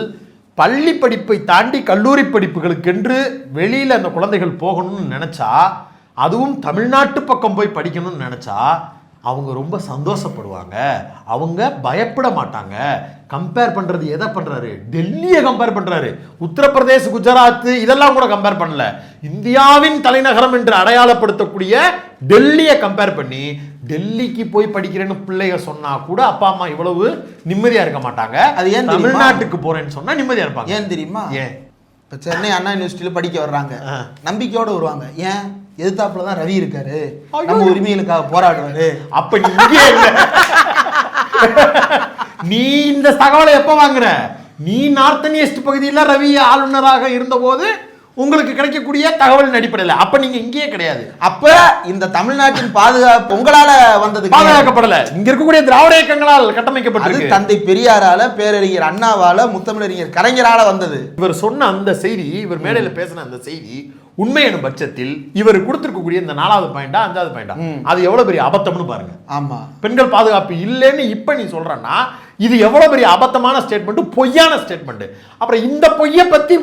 C: பள்ளி படிப்பை தாண்டி கல்லூரி படிப்புகளுக்கென்று வெளியில் அந்த குழந்தைகள் போகணும்னு நினச்சா, அதுவும் தமிழ்நாட்டு பக்கம் போய் படிக்கணும்னு நினச்சா அவங்க ரொம்ப சந்தோஷப்படுவாங்க, அவங்க பயப்பட மாட்டாங்க. கம்பேர் பண்ணுறது எதை பண்ணுறாரு, டெல்லியை கம்பேர் பண்ணுறாரு. உத்தரப்பிரதேஷ், குஜராத் இதெல்லாம் கூட கம்பேர் பண்ணல, இந்தியாவின் தலைநகரம் என்று அடையாளப்படுத்தக்கூடிய டெல்லியை கம்பேர் பண்ணி டெல்லிக்கு போய் படிக்கிறேன்னு பிள்ளைங்க சொன்னா கூட அப்பா அம்மா இவ்வளவு நிம்மதியா இருக்க மாட்டாங்க. அது ஏன் தமிழ்நாட்டுக்கு போறேன்னு சொன்னா நிம்மதியா இருப்பாங்க.
B: ஏன் தெரியுமா? ஏன் இப்போ சென்னை அண்ணா யூனிவர்சிட்டியில படிக்க வர்றாங்க, நம்பிக்கையோட வருவாங்க. ஏன் எதிர்த்தாப்புல தான் ரவி இருக்காரு, நம்ம உரிமைகளுக்காக போராடுவாரு.
C: அப்ப நீ இந்த தகவலை எப்ப வாங்குற? நீ நார்த்தன் ஈஸ்ட் பகுதியில் ரவி ஆளுநராக இருந்த போது உங்களுக்கு கிடைக்கக்கூடிய தகவல் அடிப்படையில் அப்ப நீங்க இங்கேயே கிடையாது.
B: அப்ப இந்த தமிழ்நாட்டின் பாதுகாப்பு உங்களால வந்தது
C: பாதுகாக்கப்படல, இங்க இருக்கக்கூடிய திராவிட இயக்கங்களால் கட்டமைக்கப்பட்டது.
B: தந்தை பெரியாரால, பேரறிஞர் அண்ணாவால, முத்தமிழறிஞர் கலைஞரால வந்தது.
C: இவர் சொன்ன அந்த செய்தி, இவர் மேடையில பேசின அந்த செய்தி உண்மையான பட்சத்தில் இவர் கொடுத்திருக்கக்கூடிய இந்த 4வது பாயிண்டா 5வது பாயிண்டா அது எவ்வளவு பெரிய அபத்தம்னு பாருங்க.
B: ஆமா,
C: பெண்கள் பாதுகாப்பு இல்லைன்னு இப்ப நீ சொல்றன்னா இது எவ்வளவு பெரிய அபத்தமான ஸ்டேட்மெண்ட், பொய்யான ஸ்டேட்மெண்ட். அப்புறம் இந்த பொய்யை பத்தி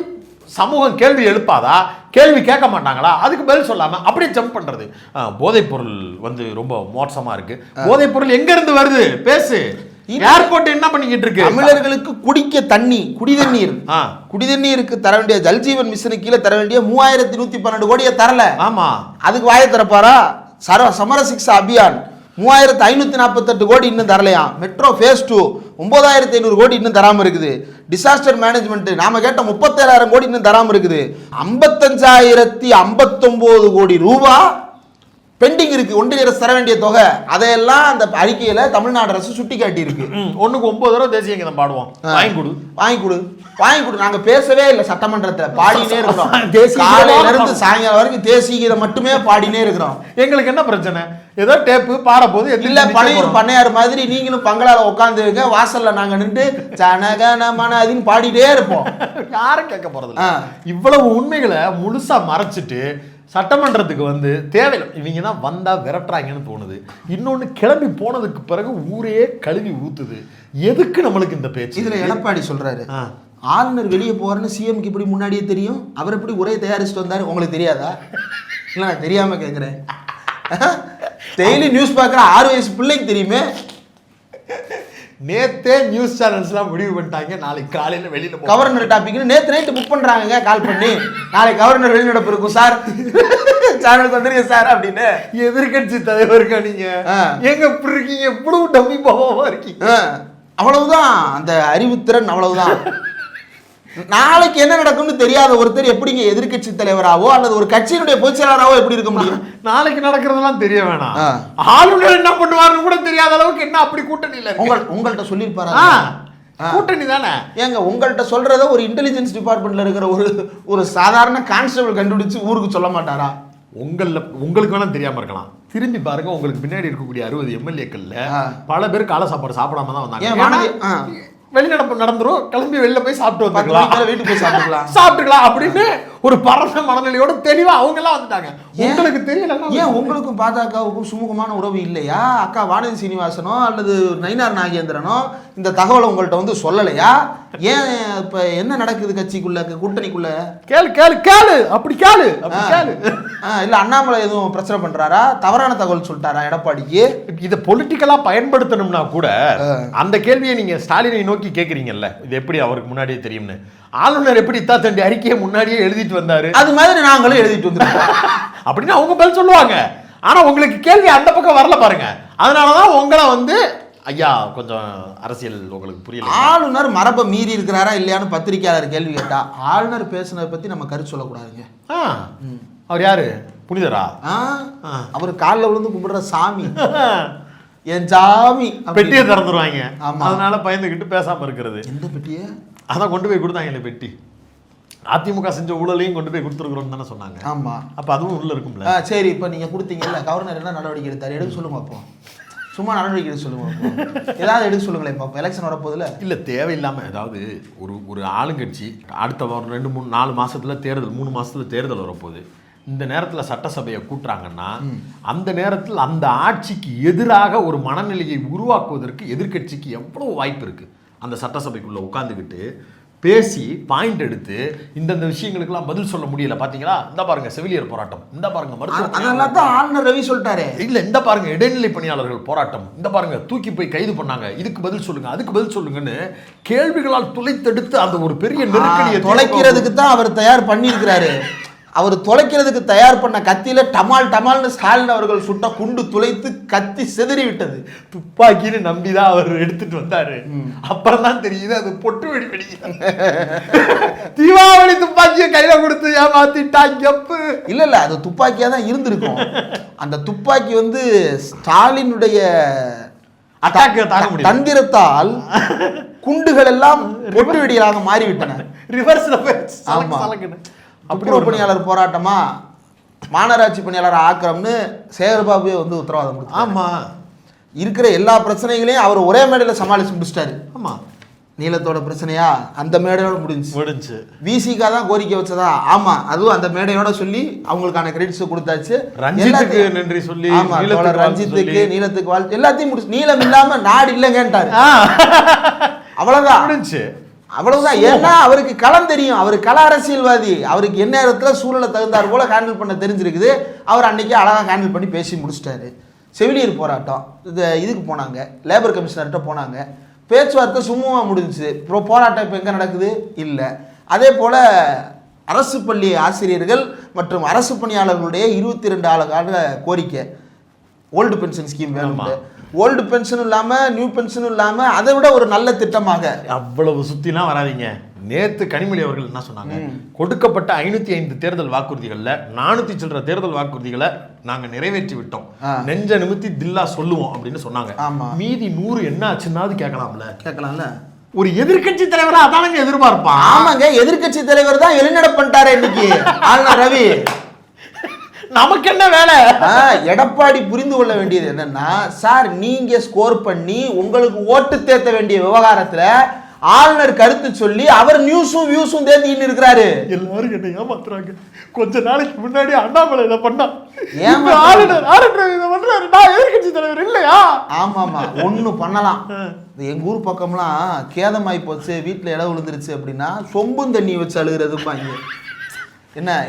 C: சமூகம் கேள்வி எழுப்பாதா, கேள்வி கேட்க மாட்டாங்களா, அதுக்கு பதில் சொல்லாம அப்படியே ஜம்ப் பண்றது. போதைப் பொருள் வந்து ரொம்ப மோசமா இருக்கு. போதைப் பொருள் எங்க இருந்து வருது பேசு. ஏர்போர்ட் என்ன பண்ணிக்கிட்டு இருக்கு?
B: தமிழர்களுக்கு குடிக்க தண்ணி, குடிதண்ணீருக்கு தர வேண்டிய ஜல்ஜீவன் மிஷனுக்கு கீழே தர வேண்டிய 3112 கோடியை தரல.
C: ஆமா,
B: அதுக்கு வாயை திறப்பாரா? சமர சிக்ஷா அபியான் 3548 கோடி இன்னும் தரலையாம். மெட்ரோ ஃபேஸ் 2 9500 கோடி இன்னும் தராம இருக்குது. டிசாஸ்டர் மேனேஜ்மெண்ட் நாம கேட்ட 37000 கோடி இன்னும் தராம இருக்குது. 55059 கோடி ரூபா பெண்டிங் இருக்கு. ஒன்றிய அரசு தர வேண்டிய தொகை அதையெல்லாம் அந்த அறிக்கையில தமிழ்நாடு அரசு சுட்டி காட்டி இருக்கு.
C: 1க்கு 9 தடவை தேசிய கீதம் பாடுவோம். வாங்கி கொடு. நாங்க பேசவே இல்லை சட்டமன்றத்துல, பாடினே இருக்கிறோம். காலையில இருந்து சாயங்காலம் வரைக்கும் தேசிய கீதம் மட்டுமே பாடினே இருக்கிறோம். எங்களுக்கு என்ன பிரச்சனை? ஏதோ டேப்பு பாட போது
B: இல்ல பழையூர் பண்ணையார் மாதிரி நீங்களும் பங்களால உட்காந்துருங்க, வாசல்ல நாங்க நின்று ஜனகணமனதின்னு பாடிட்டே இருப்போம்.
C: யாரும் கேட்க போறது. இவ்வளவு உண்மைகளை முழுசா மறைச்சிட்டு சட்டமன்றத்துக்கு வந்து தேவையில்லை, இவங்க தான் வந்தா விரட்டுறாங்கன்னு தோணுது. இன்னொன்னு, கிளம்பி போனதுக்கு பிறகு ஊரே கழுவி ஊத்துது. எதுக்கு நம்மளுக்கு இந்த பேச்சு?
B: இதுல எடப்பாடி சொல்றாரு, ஆளுநர் வெளியே போறன்னு சிஎம்க்கு இப்படி முன்னாடியே தெரியும், அவர் எப்படி உரையை தயாரிச்சுட்டு வந்தாரு, உங்களுக்கு தெரியாதா? இல்ல நான் தெரியாம கேட்கிறேன். டெய்லி நியூஸ் பார்க்குற 6 வயசு பிள்ளைக்கு தெரியுமே.
C: நேத்தே நியூஸ் சேனல்ஸ்லாம் முடிவு பண்ணிட்டாங்க, நாளைக்கு காலையில வெளியில
B: கவர்னர் டாபிக்னு நேத்து நைட்டு புக் பண்றாங்க கால் பண்ணி, நாளைக்கு கவர்னர் வெளிநடப்பு இருக்கும் சார், சேனலுக்கு வந்துருங்க சார் அப்படின்னு.
C: எதிர்கட்சி தலைவருக்கா நீங்க? எங்க இப்படி இருக்கீங்க? இவ்வளவு டம்மி பாவமா இருக்கீங்க.
B: அவ்வளவுதான் அந்த அறிவுத்திறன், அவ்வளவுதான். நாளைக்கு என்ன நடக்கும்னு தெரியாத ஒருத்தர் எப்படிங்க எதிர்கட்சி தலைவராவோ அல்லது ஒரு கட்சியினுடைய பொதுச் செயலாளராவோ எப்படி இருக்க முடியும்?
C: நாளைக்கு நடக்கிறதெல்லாம் தெரிய வேணாம். ஆளுநர் என்ன பண்ணுவாருன்னு கூட தெரியாத அளவுக்கு என்ன அப்படி கூட்டணியில
B: உங்கள்கிட்ட சொல்லியிருப்பாரு.
C: கூட்டணி தானே
B: ஏங்க, உங்கள்கிட்ட சொல்றத ஒரு இன்டெலிஜென்ஸ் டிபார்ட்மெண்ட்ல இருக்கிற ஒரு சாதாரண கான்ஸ்டபிள் கண்டுபிடிச்சு ஊருக்கு சொல்ல மாட்டாரா?
C: உங்களுக்கு வேணா தெரியாம இருக்கலாம். திரும்பி பாருங்க, உங்களுக்கு பின்னாடி இருக்கக்கூடிய 60 எம்எல்ஏக்கள்ல பல பேர் காலை சாப்பாடு சாப்பிடாம தான் வந்தாங்க. வெளிநடப்பு நடந்துரும், கிளம்பி வெளில போய் சாப்பிட்டு வந்துக்கலாம்,
B: வீட்டுக்கு போய்
C: சாப்பிட்டுக்கலாம் அப்படின்னு ஒரு பரந்த மனநிலையோட தெளிவா அவங்க எல்லாம் வந்துட்டாங்க. உங்களுக்கு தெரியல?
B: ஏன் உங்களுக்கும் பாஜகவுக்கும் சுமூகமான உறவு இல்லையா? அக்கா வானதி சீனிவாசனோ அல்லது நயினார் நாகேந்திரனோ இந்த தகவலை உங்கள்கிட்ட வந்து சொல்லலையா? ஏன் இப்ப என்ன நடக்குது கட்சிக்குள்ள, கூட்டணிக்குள்ள?
C: கேளு கேளு கேளு அப்படி கேளு
B: இல்ல அண்ணாமலை எதுவும் பிரச்சனை பண்றாரா? தவறான தகவல் சொல்லிட்டாரா எடப்பாடிக்கு?
C: இதை பொலிட்டிக்கலா பயன்படுத்தணும்னா கூட அந்த கேள்வியை நீங்க ஸ்டாலினை நோக்கி கேக்குறீங்கல்ல, இது எப்படி அவருக்கு முன்னாடியே தெரியும்னு. ஆளுநர் எப்படி தண்டி அறிக்கையை முன்னாடியே எழுதிட்டு வந்தாரு,
B: அது மாதிரி நாங்களும் எழுதிட்டு வந்துருக்கோம்
C: அப்படின்னு அவங்க பதில் சொல்லுவாங்க. ஆனா உங்களுக்கு கேள்வி அந்த பக்கம் வரல பாருங்க. அதனாலதான் உங்களை வந்து ஐயா கொஞ்சம் அரசியல் உங்களுக்கு புரியல.
B: ஆளுநர் மரபை மீறி இருக்கிறாரா இல்லையான்னு பத்திரிகையாளர் கேள்வி கேட்டா, ஆளுநர் பேசுனதை பத்தி நம்ம கருத்து சொல்லக்கூடாதுங்க.
C: அவர் யாரு? புனிதரா?
B: அவர் காலில் விழுந்து கும்பிடுற சாமி, என் சாமி.
C: பெட்டியை திறந்துருவாங்க, அதனால பயந்துகிட்டு பேசாம இருக்கிறது.
B: எந்த பெட்டியை?
C: அதான் கொண்டு போய் கொடுத்தாங்க பெட்டி. அதிமுக செஞ்ச ஊழலையும் கொண்டு போய் கொடுத்துருக்குறோம் தானே சொன்னாங்க.
B: ஆமா,
C: அப்ப அதுவும் உள்ள இருக்கும்ல.
B: சரி, இப்ப நீங்க கொடுத்தீங்கல்ல, கவர்னர் என்ன நடவடிக்கை எடுத்தாரு எடுக்க சொல்லுங்க. அப்போ சும்மா நடவடிக்கை எடுக்க சொல்லுங்க, ஏதாவது எடுக்க சொல்லுங்களேன். இப்போ எலெக்ஷன் வரப்போதில்ல.
C: இல்லை, தேவையில்லாம ஏதாவது ஒரு ஆளுங்கட்சி அடுத்த 2, 3, 4 மாசத்துல தேர்தல், 3 மாசத்துல தேர்தல் வரப்போகுது. இந்த நேரத்தில் சட்டசபையை கூட்டுறாங்கன்னா அந்த நேரத்தில் அந்த ஆட்சிக்கு எதிராக ஒரு மனநிலையை உருவாக்குவதற்கு எதிர்கட்சிக்கு எவ்வளவு வாய்ப்பு இருக்கு. அந்த சட்டசபைக்குள்ள உட்கார்ந்துக்கிட்டு பேசி பாயிண்ட் எடுத்து இந்தந்த விஷயங்களுக்கெல்லாம் பதில் சொல்ல முடியல. பாத்தீங்களா? இந்த பாருங்க செவிலியர் போராட்டம், இந்த பாருங்க
B: மருத்துவ ஆளுநர் ரவி சொல்லிட்டாரு,
C: இல்ல இந்த பாருங்க இடைநிலை பணியாளர்கள் போராட்டம், இந்த பாருங்க தூக்கி போய் கைது பண்ணாங்க, இதுக்கு பதில் சொல்லுங்க, அதுக்கு பதில் சொல்லுங்கன்னு கேள்விகளால் துளைத்தெடுத்து அந்த ஒரு பெரிய நெருக்கடியை
B: தொலைக்கிறதுக்கு தான் அவர் தயார் பண்ணியிருக்கிறாரு. அவர் தொலைக்கிறதுக்கு தயார் பண்ண கத்தியில டமால் டமால்னு ஸ்டாலின் அவர்கள் சுட்ட குண்டு துளைத்து கத்தி செதறி விட்டது.
C: துப்பாக்கின்னு நம்பிதான் அவர் எடுத்துட்டு வந்தாரு. அப்புறம் தான் தெரியுது அது பொட்டு வெடி வெடிக்கிறாங்க. தீபாவளி துப்பாக்கியை கையில கொடுத்து ஏமாத்திட்டாங்க.
B: இல்ல அது துப்பாக்கியா தான் இருந்திருக்கும். அந்த துப்பாக்கி வந்து ஸ்டாலினுடைய தந்திரத்தால் குண்டுகள் எல்லாம் பொட்டு வெடிகளாக மாறிவிட்டன. துப்புரவு பணியாளர் போராட்டமா மாநகராட்சி பணியாளர் ஆக்கிரம்னு சேகர்பாபுவே வந்து உத்தரவாதம் கொடுத்தாரு.
C: ஆமா,
B: இருக்கிற எல்லா பிரச்சனைகளையும் அவர் ஒரே மேடையில் சமாளிச்சு முடிச்சிட்டாரு.
C: ஆமா,
B: நீலத்தோட பிரச்சனையா அந்த மேடையோட முடிஞ்சு. விசிகா தான் கோரிக்கை வச்சதா, ஆமா அதுவும் அந்த மேடையோட சொல்லி அவங்களுக்கான கிரெடிட்ஸ் கொடுத்தாச்சு.
C: ரஞ்சித்துக்கு நன்றி சொல்லி,
B: ஆமா ரஞ்சித்துக்கு நீலத்துக்கு வாழ்த்து எல்லாத்தையும் முடிச்சு, நீளம் இல்லாம நாடு இல்லைங்கன்ட்டாரு. அவ்வளவுதான் முடிஞ்சு. அவ்வளவுதான். ஏன்னா அவருக்கு களம் தெரியும், அவர் கள அரசியல்வாதி, அவருக்கு என்ன இடத்துல சூழலை தகுந்தார் போல ஹேண்டில் பண்ண தெரிஞ்சிருக்குது. அவர் அன்னைக்கு அழகாக ஹேண்டில் பண்ணி பேசி முடிச்சிட்டாரு. செவிலியர் போராட்டம் இதுக்கு போனாங்க, லேபர் கமிஷனர்கிட்ட போனாங்க, பேச்சுவார்த்தை சுமூகமாக முடிஞ்சிச்சு. இப்போ போராட்டம் இப்போ எங்கே நடக்குது? இல்லை. அதே போல் அரசு பள்ளி ஆசிரியர்கள் மற்றும் அரசு பணியாளர்களுடைய 22 ஆண்டு கால கோரிக்கை, ஓல்டு பென்ஷன் ஸ்கீம் வேணும். ஓல்டு பென்ஷனும் இல்லாமல் நியூ பென்ஷனும் இல்லாமல் அதை விட ஒரு நல்ல திட்டமாக.
C: அவ்வளவு சுத்திலாம் வராதிங்க. நேத்து கனிமொழி அவர்கள் என்ன சொன்னாங்க? கொடுக்கப்பட்ட 505 தேர்தல் வாக்குறுதிகள்ல 400 சில்லற தேர்தல் வாக்குறுதிகளை நாங்க நிறைவேற்றி விட்டோம், நெஞ்ச நிமித்தி தில்லா சொல்லுவோம் அப்படின்னு சொன்னாங்க. மீதி 100 என்ன ஆச்சுன்னாவது கேட்கலாம்ல. ஒரு எதிர்கட்சி தலைவரா அதானங்க எதிர்பார்ப்பான்.
B: ஆமாங்க, எதிர்கட்சி தலைவர் தான் வெளிநடப்பு பண்ணிட்டாரு இன்னைக்கு ஆளுநர் ரவி.
C: நமக்கு என்ன வேலை?
B: எடப்பாடி புரிந்து கொள்ள வேண்டியது என்னன்னா, சார் நீங்க ஸ்கோர் பண்ணி உங்களுக்கு ஓட்டு தேர்த்த வேண்டிய விவகாரத்துல ஆளுநர் கருத்து சொல்லி அவர் நியூஸும் வியூஸும் தேர்த்தின்னு இருக்கிறாரு.
C: எல்லாரும் என்ன ஏமாத்துறாங்க. கொஞ்ச நாளைக்கு முன்னாடி அண்ணாமலை இதை பண்ணா,
B: ஆளுநர்
C: இதை பண்றாரு, நான் எதிர்கட்சி தலைவர் இல்லையா?
B: ஆமாமா, ஒண்ணு பண்ணலாம். எங்க ஊர் பக்கம்லாம் கேதமாய் போச்சு, வீட்டுல இடம் விழுந்துருச்சு அப்படின்னா சொம்பும் தண்ணி வச்சு அழுகிறதுப்பாங்க.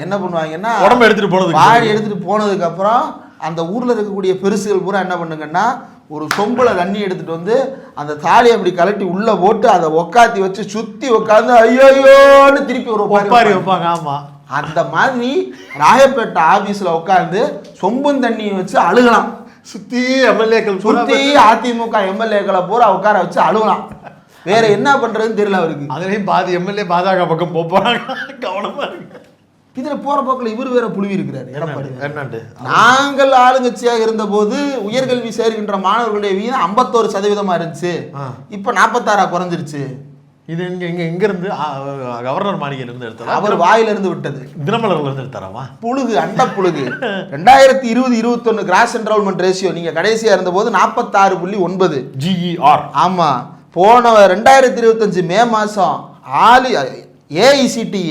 B: என்ன பண்ணுவாங்கன்னா,
C: உடம்பு எடுத்துட்டு போனது,
B: வாழை எடுத்துட்டு போனதுக்கு அப்புறம் அந்த ஊர்ல இருக்கக்கூடிய பெருசுகள் பூரா என்ன பண்ணுங்கன்னா, ஒரு சொம்புல தண்ணி எடுத்துட்டு வந்து அந்த தாலியை அப்படி கலட்டி உள்ள போட்டு அதை உக்காத்தி வச்சு சுத்தி உட்காந்து ஐயோன்னு திருப்பி ஒரு
C: ஒப்பாரி வைப்பாங்க. ஆமா,
B: அந்த மாதிரி ராயப்பேட்டை ஆபீஸ்ல உட்காந்து சொம்பும் தண்ணியை வச்சு அழுகலாம்.
C: சுத்தி எம்எல்ஏக்கள்,
B: சுத்தி அதிமுக எம்எல்ஏக்களை பூரா உட்கார வச்சு அழுகலாம். வேற என்ன பண்றதுன்னு தெரியல அவருக்கு.
C: அதுலயும் பாதி எம்எல்ஏ பாஜக பக்கம் போறாங்க. கவனமா இருக்கு.
B: இதுல போற போக்கில் இவர் வேற புழுவி இருக்கிறாரு.
C: என்னண்டு,
B: நாங்கள் ஆளுங்கட்சியாக இருந்த போது உயர்கல்வி சேர்கின்ற மாணவர்களுடைய வீதம் 51% இருந்துச்சு, இப்ப 46 குறைஞ்சிருச்சு.
C: இது இங்க இருந்து கவர்னர் மாளிகையில இருந்து எடுத்தாரா?
B: அவர் வாயில இருந்து விட்டது,
C: தினமலர்ல இருந்து எடுத்தாராமா?
B: புழுகு, அண்ட புழுகு. 2020-21 கிராஸ் என்ரோல்மெண்ட் ரேஷியோ நீங்க கடைசியா இருந்த போது 46.9
C: GER.
B: ஆமா, போன 2025 மே மாசம் AICTE,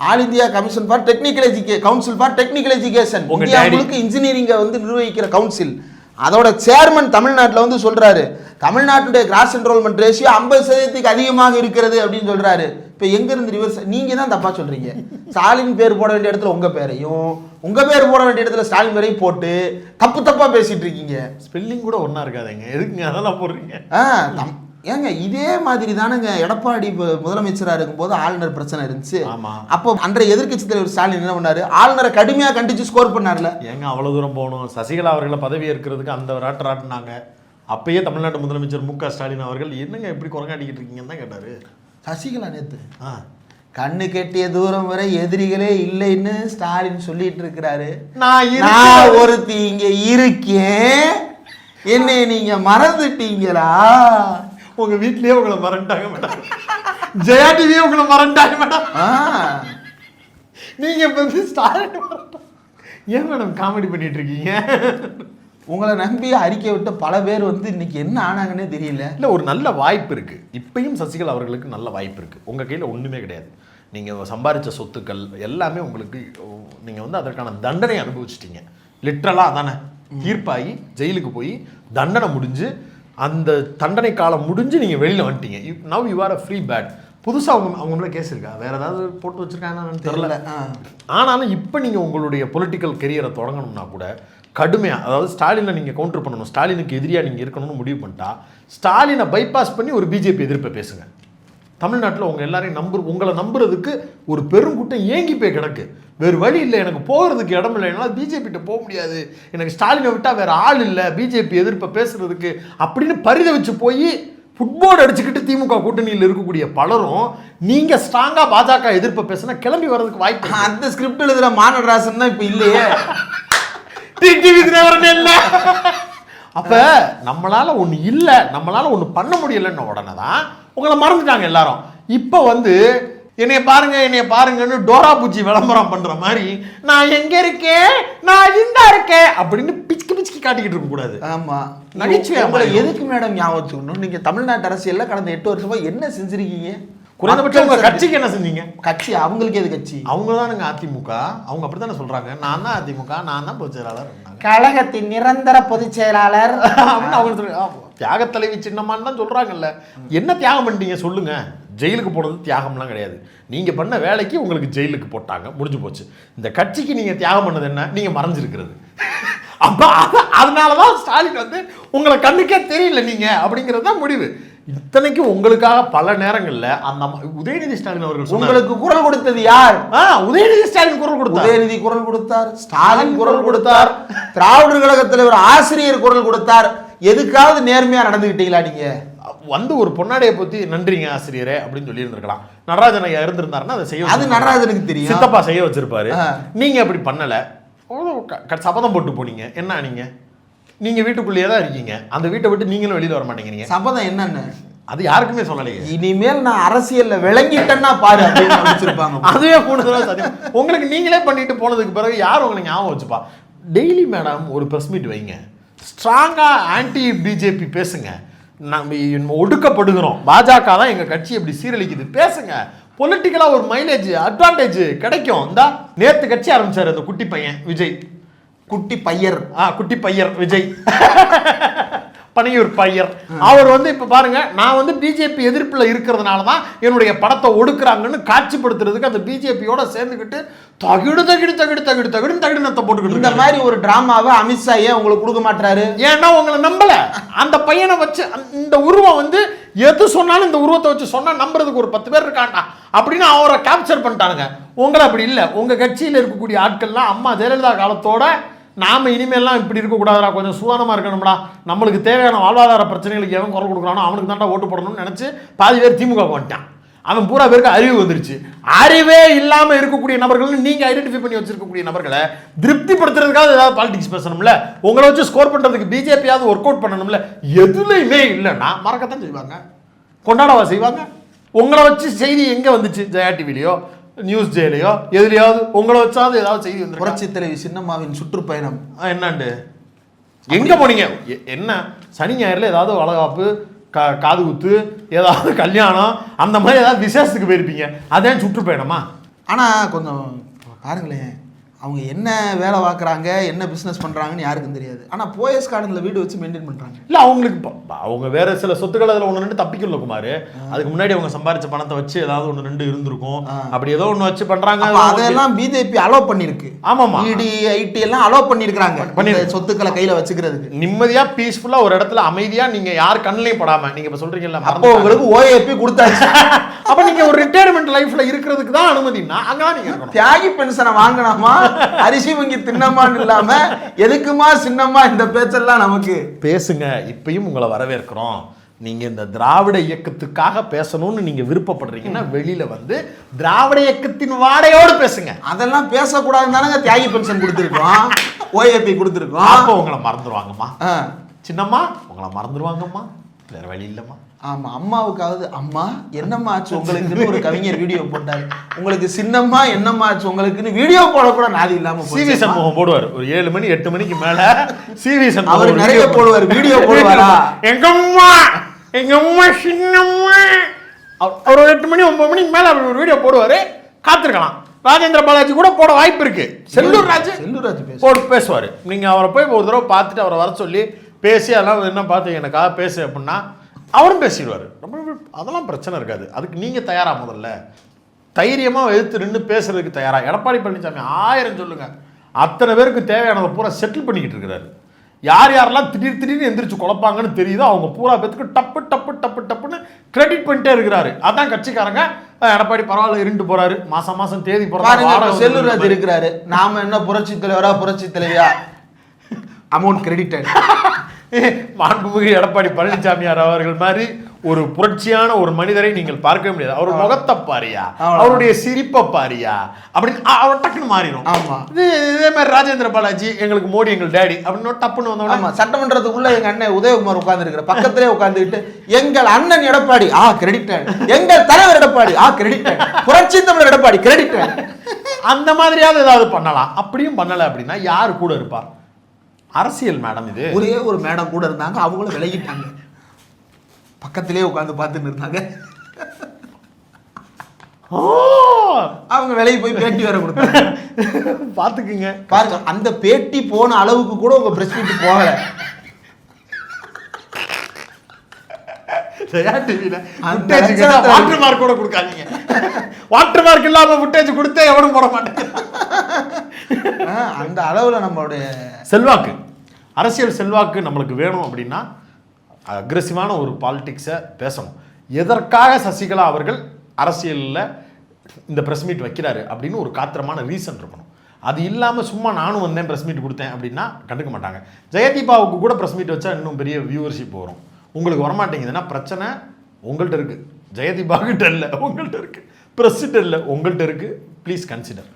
B: all India commission for technical council for technical education, India முழுக்க இன்ஜினியரிங்கை வந்து நிர்வகிக்கிற கவுன்சில், அதோட சேர்மன் தமிழ்நாட்டில் வந்து சொல்றாரு, தமிழ்நாட்டுடைய கிராஸ் என்ரோல்மெண்ட் ரேஷியோ 50% அதிகமாக இருக்கிறது அப்படின்னு சொல்றாரு. இப்போ எங்க இருந்து ரிவர்ஸ்? நீங்க தான் தப்பா சொல்றீங்க. ஸ்டாலின் பேர் போட வேண்டிய இடத்துல உங்க பேரையும், உங்க பேர் போட வேண்டிய இடத்துல ஸ்டாலின் பேரையும் போட்டு தப்பா பேசிட்டு இருக்கீங்க.
C: ஸ்பெல்லிங் கூட ஒன்னா இருக்காதுங்க, எதுக்குங்க அதெல்லாம் போடுறீங்க?
B: ஏங்க இதே மாதிரி தானங்க எடப்பாடி முதலமைச்சராக இருக்கும்போது ஆளுநர் பிரச்சனை இருந்துச்சு. அப்போ அன்றைய எதிர்கட்சி தலைவர் ஸ்டாலின் என்ன பண்ணாரு? ஆளுநரை கடுமையா கண்டிச்சு ஸ்கோர் பண்ணார்ல.
C: ஏங்க அவ்வளவு தூரம் போகணும்? சசிகலா அவர்களை பதவி ஏற்கிறதுக்கு அந்த ராட்டினாங்க. அப்பயே தமிழ்நாட்டு முதலமைச்சர் MK ஸ்டாலின் அவர்கள் என்னங்க எப்படி குரங்காட்டிக்கிட்டு இருக்கீங்கன்னு தான் கேட்டாரு.
B: சசிகலா நேத்து கண்ணு கெட்டிய தூரம் வரை எதிரிகளே இல்லைன்னு ஸ்டாலின் சொல்லிட்டு இருக்கிறாரு. நான் ஒருத்தி இங்க இருக்கேன், என்னை நீங்க மறந்துட்டீங்களா?
C: உங்க வீட்லயே உங்களை மறந்துட்டாங்க மேடம், ஜெயா டிவியே உங்களை மறந்துட்டாங்க மேடம். நீங்க வந்து ஸ்டாலின் ஏன் மேடம் காமெடி பண்ணிட்டு இருக்கீங்க?
B: உங்களை நம்பி அறிக்கை விட்டு பல பேர் வந்து இன்னைக்கு என்ன ஆனாங்கன்னே தெரியல.
C: இல்லை, ஒரு நல்ல வாய்ப்பு இருக்கு. இப்பயும் சசிகலா அவர்களுக்கு நல்ல வாய்ப்பு இருக்கு. உங்க கையில ஒண்ணுமே கிடையாது. நீங்க சம்பாதிச்ச சொத்துக்கள் எல்லாமே உங்களுக்கு, நீங்க வந்து அதற்கான தண்டனை அனுபவிச்சிட்டீங்க. லிட்ரலா அதானே? தீர்ப்பாகி ஜெயிலுக்கு போய் தண்டனை முடிஞ்சு, அந்த தண்டனை காலம் முடிஞ்சு நீங்கள் வெளியில் வந்துட்டீங்க. Now you are a free bird. புதுசாக அவங்க கேஸ் இருக்கா? வேற ஏதாவது போட்டு வச்சிருக்காங்கன்னு தெரியல. ஆனாலும் இப்போ நீங்கள் உங்களுடைய பொலிட்டிக்கல் கெரியரை தொடங்கணும்னா கூட கடுமையாக, அதாவது ஸ்டாலினை நீங்கள் கவுண்டர் பண்ணணும், ஸ்டாலினுக்கு எதிரியாக நீங்கள் இருக்கணும்னு முடிவு பண்ணிட்டா ஸ்டாலினை பைபாஸ் பண்ணி ஒரு பிஜேபி எதிர்ப்பை பேசுங்க. தமிழ்நாட்டில் உங்கள் எல்லாரையும் உங்களை நம்புறதுக்கு ஒரு பெருங்கூட்டம் ஏங்கி போய் கிடக்கு. வேறு வழி இல்லை, எனக்கு போகிறதுக்கு இடம் இல்லை, என்னால் பிஜேபிகிட்ட போக முடியாது, எனக்கு ஸ்டாலினை விட்டால் வேறு ஆள் இல்லை பிஜேபி எதிர்ப்பை பேசுறதுக்கு அப்படின்னு பரிதவிச்சு போய் ஃபுட்போர்டு அடிச்சுக்கிட்டு திமுக கூட்டணியில் இருக்கக்கூடிய பலரும் நீங்கள் ஸ்ட்ராங்காக பாஜக எதிர்ப்பை பேசினா கிளம்பி வர்றதுக்கு வாய்ப்பு.
B: அந்த ஸ்கிரிப்ட் எழுதுகிற மாநடராசன் தான் இப்போ இல்லையே.
C: அப்போ நம்மளால் ஒன்று இல்லை, நம்மளால் ஒன்று பண்ண முடியலைன்னு உடனே தான் உங்களை மறந்துட்டாங்க எல்லாரும். இப்போ வந்து என்னைய பாருங்கன்னு டோரா பூச்சி விளம்பரம் பண்ற மாதிரி நான் எங்க இருக்கேன், நான் இந்த இருக்கேன் அப்படின்னு பிச்சுக்கு காட்டிக்கிட்டு இருக்க கூடாது.
B: ஆமா,
C: நகைச்சுவை.
B: உங்களை எதுக்கு மேடம் ஞாபகம் வச்சுக்கணும்? நீங்க தமிழ்நாட்டு அரசியல்ல கடந்த 8 வருஷமா என்ன செஞ்சிருக்கீங்க?
C: குறைந்தபட்சம் உங்க கட்சிக்கு என்ன செஞ்சீங்க?
B: கட்சி அவங்களுக்கு எது கட்சி?
C: அவங்க தானுங்க அதிமுக. அவங்க அப்படித்தானே சொல்றாங்க, நான் தான் அதிமுக, நான் தான் பொதுச் செயலாளர்,
B: கழகத்தின் நிரந்தர பொதுச் செயலாளர்
C: அப்படின்னு அவங்க தியாக தலைவி சின்னமான்னு தான் சொல்றாங்கல்ல. என்ன தியாகம் பண்ணிட்டீங்க சொல்லுங்க? ஜெயிலுக்கு போனது தியாகம்லாம் கிடையாது. நீங்கள் பண்ண வேலைக்கு உங்களுக்கு ஜெயிலுக்கு போட்டாங்க, முடிஞ்சு போச்சு. இந்த கட்சிக்கு நீங்கள் தியாகம் பண்ணது என்ன? நீங்கள் மறைஞ்சிருக்கிறது. அப்போ அதனால தான் ஸ்டாலின் வந்து உங்களை கண்ணுக்கே தெரியல நீங்கள் அப்படிங்கிறது தான் முடிவு. இத்தனைக்கு உங்களுக்காக பல நேரங்கள்ல அந்த உதயநிதி ஸ்டாலின் அவர்கள்
B: உங்களுக்கு குரல் கொடுத்தது யார்?
C: உதயநிதி ஸ்டாலின் குரல் கொடுத்தார்.
B: உதயநிதி குரல் கொடுத்தார், ஸ்டாலின் குரல் கொடுத்தார், திராவிடர் கழக தலைவர் ஆசிரியர் குரல் கொடுத்தார். எதுக்காவது நேர்மையா நடந்துகிட்டீங்களா? நீங்க
C: வந்து ஒரு பொன்னாடையை பத்தி நன்றிங்க ஆசிரியரே அப்படின்னு சொல்லி இருந்திருக்கலாம். நடராஜன் ஐயா இருந்திருந்தாருன்னா அதை செய்ய,
B: அது நடராஜனுக்கு தெரியும்,
C: சித்தப்பா செய்ய வச்சிருப்பாரு. நீங்க அப்படி பண்ணல, சபதம் போட்டு போனீங்க. என்ன நீங்க வீட்டுக்குள்ளேயே தான் இருக்கீங்க, அந்த வீட்டை விட்டு நீங்களும் வெளியில வர மாட்டேங்கிறீங்க.
B: சபதம் என்னன்னு
C: அது யாருக்குமே சொல்லலையே.
B: இனிமேல் நான் அரசியல்ல விளங்கிட்டேன்னா பாரு அப்படின்னு வச்சிருப்பாங்க.
C: அதுவே கூடுதலா சத்தியம். உங்களுக்கு நீங்களே பண்ணிட்டு போனதுக்கு பிறகு யார் உங்களை ஞாபகம் வச்சுப்பா? டெய்லி மேடம் ஒரு பிரஸ் மீட் வைங்க, ஸ்ட்ராங்கா ஆன்டி பிஜேபி பேசுங்க. நம்ம ஒடுக்கப்படுகிறோம், பாஜக தான் எங்க கட்சி எப்படி சீரழிக்குது பேசுங்க. பொலிட்டிக்கலா ஒரு மைலேஜ் அட்வான்டேஜ் கிடைக்கும். இந்த நேத்து கட்சி ஆரம்பிச்சாரு அந்த குட்டி பையன் விஜய், குட்டி பையர் விஜய் பனையூர் பையர். அவர் வந்து இப்ப பாருங்க, நான் வந்து பிஜேபி எதிர்ப்புல இருக்கிறதுனால தான் என்னுடைய படத்தை ஒடுக்குறாங்கன்னு காட்சிப்படுத்துறதுக்கு அந்த பிஜேபியோட சேர்ந்துக்கிட்டு தகிடு போட்டுக்கிட்டு
B: இந்த மாதிரி ஒரு டிராமாவை அமித்ஷா ஏன் உங்களுக்கு கொடுக்க மாட்டாரு?
C: ஏன்னா உங்களை நம்பல. அந்த பையனை வச்சு இந்த உருவம் வந்து எது சொன்னாலும் இந்த உருவத்தை வச்சு சொன்னா நம்புறதுக்கு ஒரு 10 பேர் இருக்காண்டா அப்படின்னு அவரை கேப்சர் பண்ணிட்டானுங்க. உங்களை அப்படி இல்லை. உங்க கட்சியில் இருக்கக்கூடிய ஆட்கள்லாம் அம்மா ஜெயலலிதா காலத்தோட நாம இனிமேல்லாம் இப்படி இருக்கக்கூடாதுடா, கொஞ்சம் சுகாதாரமா இருக்கணும்டா, நம்மளுக்கு தேவையான வாழ்வாதார பிரச்சனைகளுக்கு எவன் குரல் கொடுக்குறானோ அவனுக்கு தாண்டா ஓட்டு போடணும்னு நினைச்சு பாதி பேர் திமுக வந்துட்டான். அவன் பூரா பேருக்கு அறிவு வந்துருச்சு. அறிவே இல்லாம இருக்கக்கூடிய நபர்கள் நீங்க ஐடென்டிஃபை பண்ணி வச்சிருக்கக்கூடிய நபர்களை திருப்திப்படுத்துறதுக்காக ஏதாவது பாலிடிக்ஸ் பேசணும்ல, உங்களை வச்சு ஸ்கோர் பண்றதுக்கு பிஜேபியாவது ஒர்க் அவுட் பண்ணணும்ல. எதுலையுமே இல்லைன்னா மறக்கத்தான் செய்வாங்க, கொண்டாடவா செய்வாங்க. உங்களை வச்சு செய்தி எங்க வந்துச்சு? ஜெயா டிவிலையோ நியூஸ் ஜேலையோ எதுலையாவது உங்களை வச்சாவது ஏதாவது செய்தி வந்து?
B: புரட்சி தலைவி சின்னம்மாவின் சுற்றுப்பயணம்
C: என்னாண்டு எங்க போனீங்க? என்ன சனி ஞாயிறுல ஏதாவது வளகாப்பு, காது குத்து, ஏதாவது கல்யாணம், அந்த மாதிரி ஏதாவது விசேஷத்துக்கு போயிருப்பீங்க. அதே சுற்றுப்பயணமா?
B: ஆனா கொஞ்சம் பாருங்களேன், அவங்க என்ன வேலை பார்க்குறாங்க, என்ன பிஸ்னஸ் பண்ணுறாங்கன்னு யாருக்கும் தெரியாது. ஆனால் போயஸ் கார்டனில் வீடு வச்சு மெயின்டைன் பண்ணுறாங்க.
C: இல்லை அவங்களுக்கு அவங்க வேற சில சொத்துக்கள் அதில் 1-2 தப்பிக்கல குமார். அதுக்கு முன்னாடி அவங்க சம்பாரிச்ச பணத்தை வச்சு ஏதாவது 1-2 இருந்திருக்கும். அப்படி ஏதோ ஒன்று வச்சு பண்ணுறாங்க.
B: அதெல்லாம் பிஜேபி அலோவ் பண்ணியிருக்கு.
C: ஆமாம்மா,
B: இடி ஐடி எல்லாம் அலோவ் பண்ணியிருக்கிறாங்க சொத்துக்களை கையில் வச்சுக்கிறதுக்கு.
C: நிம்மதியாக பீஸ்ஃபுல்லாக ஒரு இடத்துல அமைதியாக நீங்கள் யார் கண்ணிலையும் படாமல் நீங்கள் இப்போ சொல்கிறீங்கல்ல,
B: அப்போ உங்களுக்கு ஓஏபி கொடுத்தாச்சு.
C: அப்போ நீங்கள் ஒரு ரிட்டையர்மெண்ட் லைஃப்பில் இருக்கிறதுக்கு தான் அனுமதினா அங்கே தான் நீங்கள் இருக்கணும்.
B: தியாகி பென்ஷனை வாங்கினாமா, அரிசி வங்கி தின்னமான்னு இல்லாம எதுக்குமா சின்னம்மா இந்த பேச்செல்லாம் நமக்கு?
C: பேசுங்க, இப்பயும் உங்களை வரவேற்கிறோம். நீங்க இந்த திராவிட இயக்கத்துக்காக பேசணும்னு நீங்க விருப்பப்படுறீங்கன்னா வெளியில வந்து திராவிட இயக்கத்தின் வாடையோடு பேசுங்க.
B: அதெல்லாம் பேசக்கூடாதுன்னு தானங்க தியாகி பென்ஷன் கொடுத்துருக்கோம், ஓஏபி கொடுத்துருக்கோம்.
C: அப்போ உங்களை மறந்துடுவாங்கம்மா சின்னம்மா, உங்களை மறந்துடுவாங்கம்மா, வேற வழி இல்லம்மா.
B: ஆமா, அம்மாவுக்காவது அம்மா என்னம்மா ஆச்சு உங்களுக்குன்னு ஒரு கவிஞர் வீடியோ போட்டாரு. உங்களுக்கு சின்னம்மா என்னம்மா ஆச்சு உங்களுக்குன்னு வீடியோ போட கூட நாதி இல்லாம
C: சிவி சண்முகம் போடுவார். ஒரு 7 மணி 8 மணிக்கு மேல சிவி சண்முகம்
B: அவர் நிறைய போடுவார், வீடியோ போடுவாரா?
C: எங்கம்மா சின்னம்மா அவர் 8 மணி 9 மணிக்கு மேல அவர் ஒரு வீடியோ போடுவாரு. காத்திருக்கலாம். ராஜேந்திர பாலாஜி கூட போட வாய்ப்பு இருக்கு. செல்லூர் ராஜ் போட்டு பேசுவாரு. நீங்க அவரை போய் ஒரு தடவை பார்த்துட்டு அவரை வர சொல்லி பேசி அதெல்லாம் என்ன பார்த்து எனக்காக பேசு அப்படின்னா அவரும் பேசிடுவார். அதெல்லாம் பிரச்சனை இருக்காது. அதுக்கு நீங்க தயாரா? முதல்ல தைரியமா எதிர்த்து நின்று பேசுறதுக்கு தயாரா? எடப்பாடி பழனிசாமி 1000 சொல்லுங்க, அத்தனை பேருக்கு தேவையானதை பூரா செட்டில் பண்ணிக்கிட்டு இருக்கிறாரு. யார் யாரெல்லாம் திடீர்னு எந்திரிச்சு குழப்பாங்கன்னு தெரியுதோ அவங்க பூரா பேத்துக்கு டப்புன்னு கிரெடிட் பண்ணிட்டே இருக்கிறாரு. அதான் கட்சிக்காரங்க எடப்பாடி பரவாயில்ல இருண்டு போறாரு, மாசம் தேதி போறாரு.
B: செல்லூர் ராஜ் இருக்கிறாரு, நாம என்ன புரட்சி தலைவரா புரட்சி தலைவியா? Amount credited.
C: மாண்புமிகு எடப்பாடி பழனிசாமியார் அவர்கள் மாதிரி ஒரு புரட்சியான ஒரு மனிதரை நீங்கள் பார்க்க முடியாது. அவர் முகத்தை பாரியா, அவருடைய சிரிப்பை பாரியா அப்படின்னு அவர் டக்குன்னு மாறிடும்.
B: ஆமா,
C: இதே மாதிரி ராஜேந்திர பாலாஜி எங்களுக்கு மோடி எங்கள் டேடி அப்படின்னு டப்புன்னு வந்தோம்.
B: சட்டமன்றத்துக்குள்ள எங்க அண்ணன் உதயகுமார் உட்கார்ந்து இருக்கிற பக்கத்திலே உட்கார்ந்துக்கிட்டு எங்கள் அண்ணன் எடப்பாடி கிரெடிட்டட், எங்கள் தலைவர் எடப்பாடி கிரெடிட்டட், புரட்சி தமிழர் எடப்பாடி கிரெடிட்டட்.
C: அந்த மாதிரியாவது ஏதாவது பண்ணலாம். அப்படியும் பண்ணல அப்படின்னா யாரு கூட இருப்பா? அரசியல் மேடம். இது
B: ஒரே ஒரு மேடம் கூட இருந்தாங்க, அவங்களும் விலகிட்டாங்க. பக்கத்திலே உட்கார்ந்து பார்த்துட்டு இருந்தாங்க. அவங்க விலகி போய் பேட்டி வேற கொடுத்தாங்க.
C: பாத்துக்குங்க,
B: பாருங்க, அந்த பேட்டி போன அளவுக்கு கூட உங்க பிரஸ் மீட் போகல.
C: ஜெயா டிவில
B: அந்த
C: ஃபுட்டேஜ்
B: லட்சணத்துல
C: வாட்டர் மார்க் கூட கொடுக்காதீங்க. வாட்டர் மார்க் இல்லாம ஃபுட்டேஜ் கொடுத்தே எவனும் போட மாட்டேங்க.
B: அந்த அளவுல நம்மளுடைய
C: செல்வாக்கு, அரசியல் செல்வாக்கு நம்மளுக்கு வேணும் அப்படின்னா அக்ரெசிவான ஒரு பாலிடிக்ஸை பேசணும். எதற்காக சசிகலா அவர்கள் அரசியலில் இந்த ப்ரெஸ் மீட் வைக்கிறாரு அப்படின்னு ஒரு காத்திரமான ரீசன் இருக்கணும். அது இல்லாமல் சும்மா நானும் வந்தேன் ப்ரெஸ் மீட் கொடுத்தேன் அப்படின்னா கண்டுக்க மாட்டாங்க. ஜெயதீபாவுக்கு கூட ப்ரெஸ் மீட் வச்சா இன்னும் பெரிய வியூவர்ஷிப் வரும். உங்களுக்கு வரமாட்டேங்குதுன்னா பிரச்சனை உங்கள்கிட்ட இருக்குது. ஜெயதீபா கிட்ட இல்லை, உங்கள்கிட்ட இருக்குது. ப்ரெஸ்ஸிட்ட இல்லை, உங்கள்கிட்ட இருக்குது. Please consider.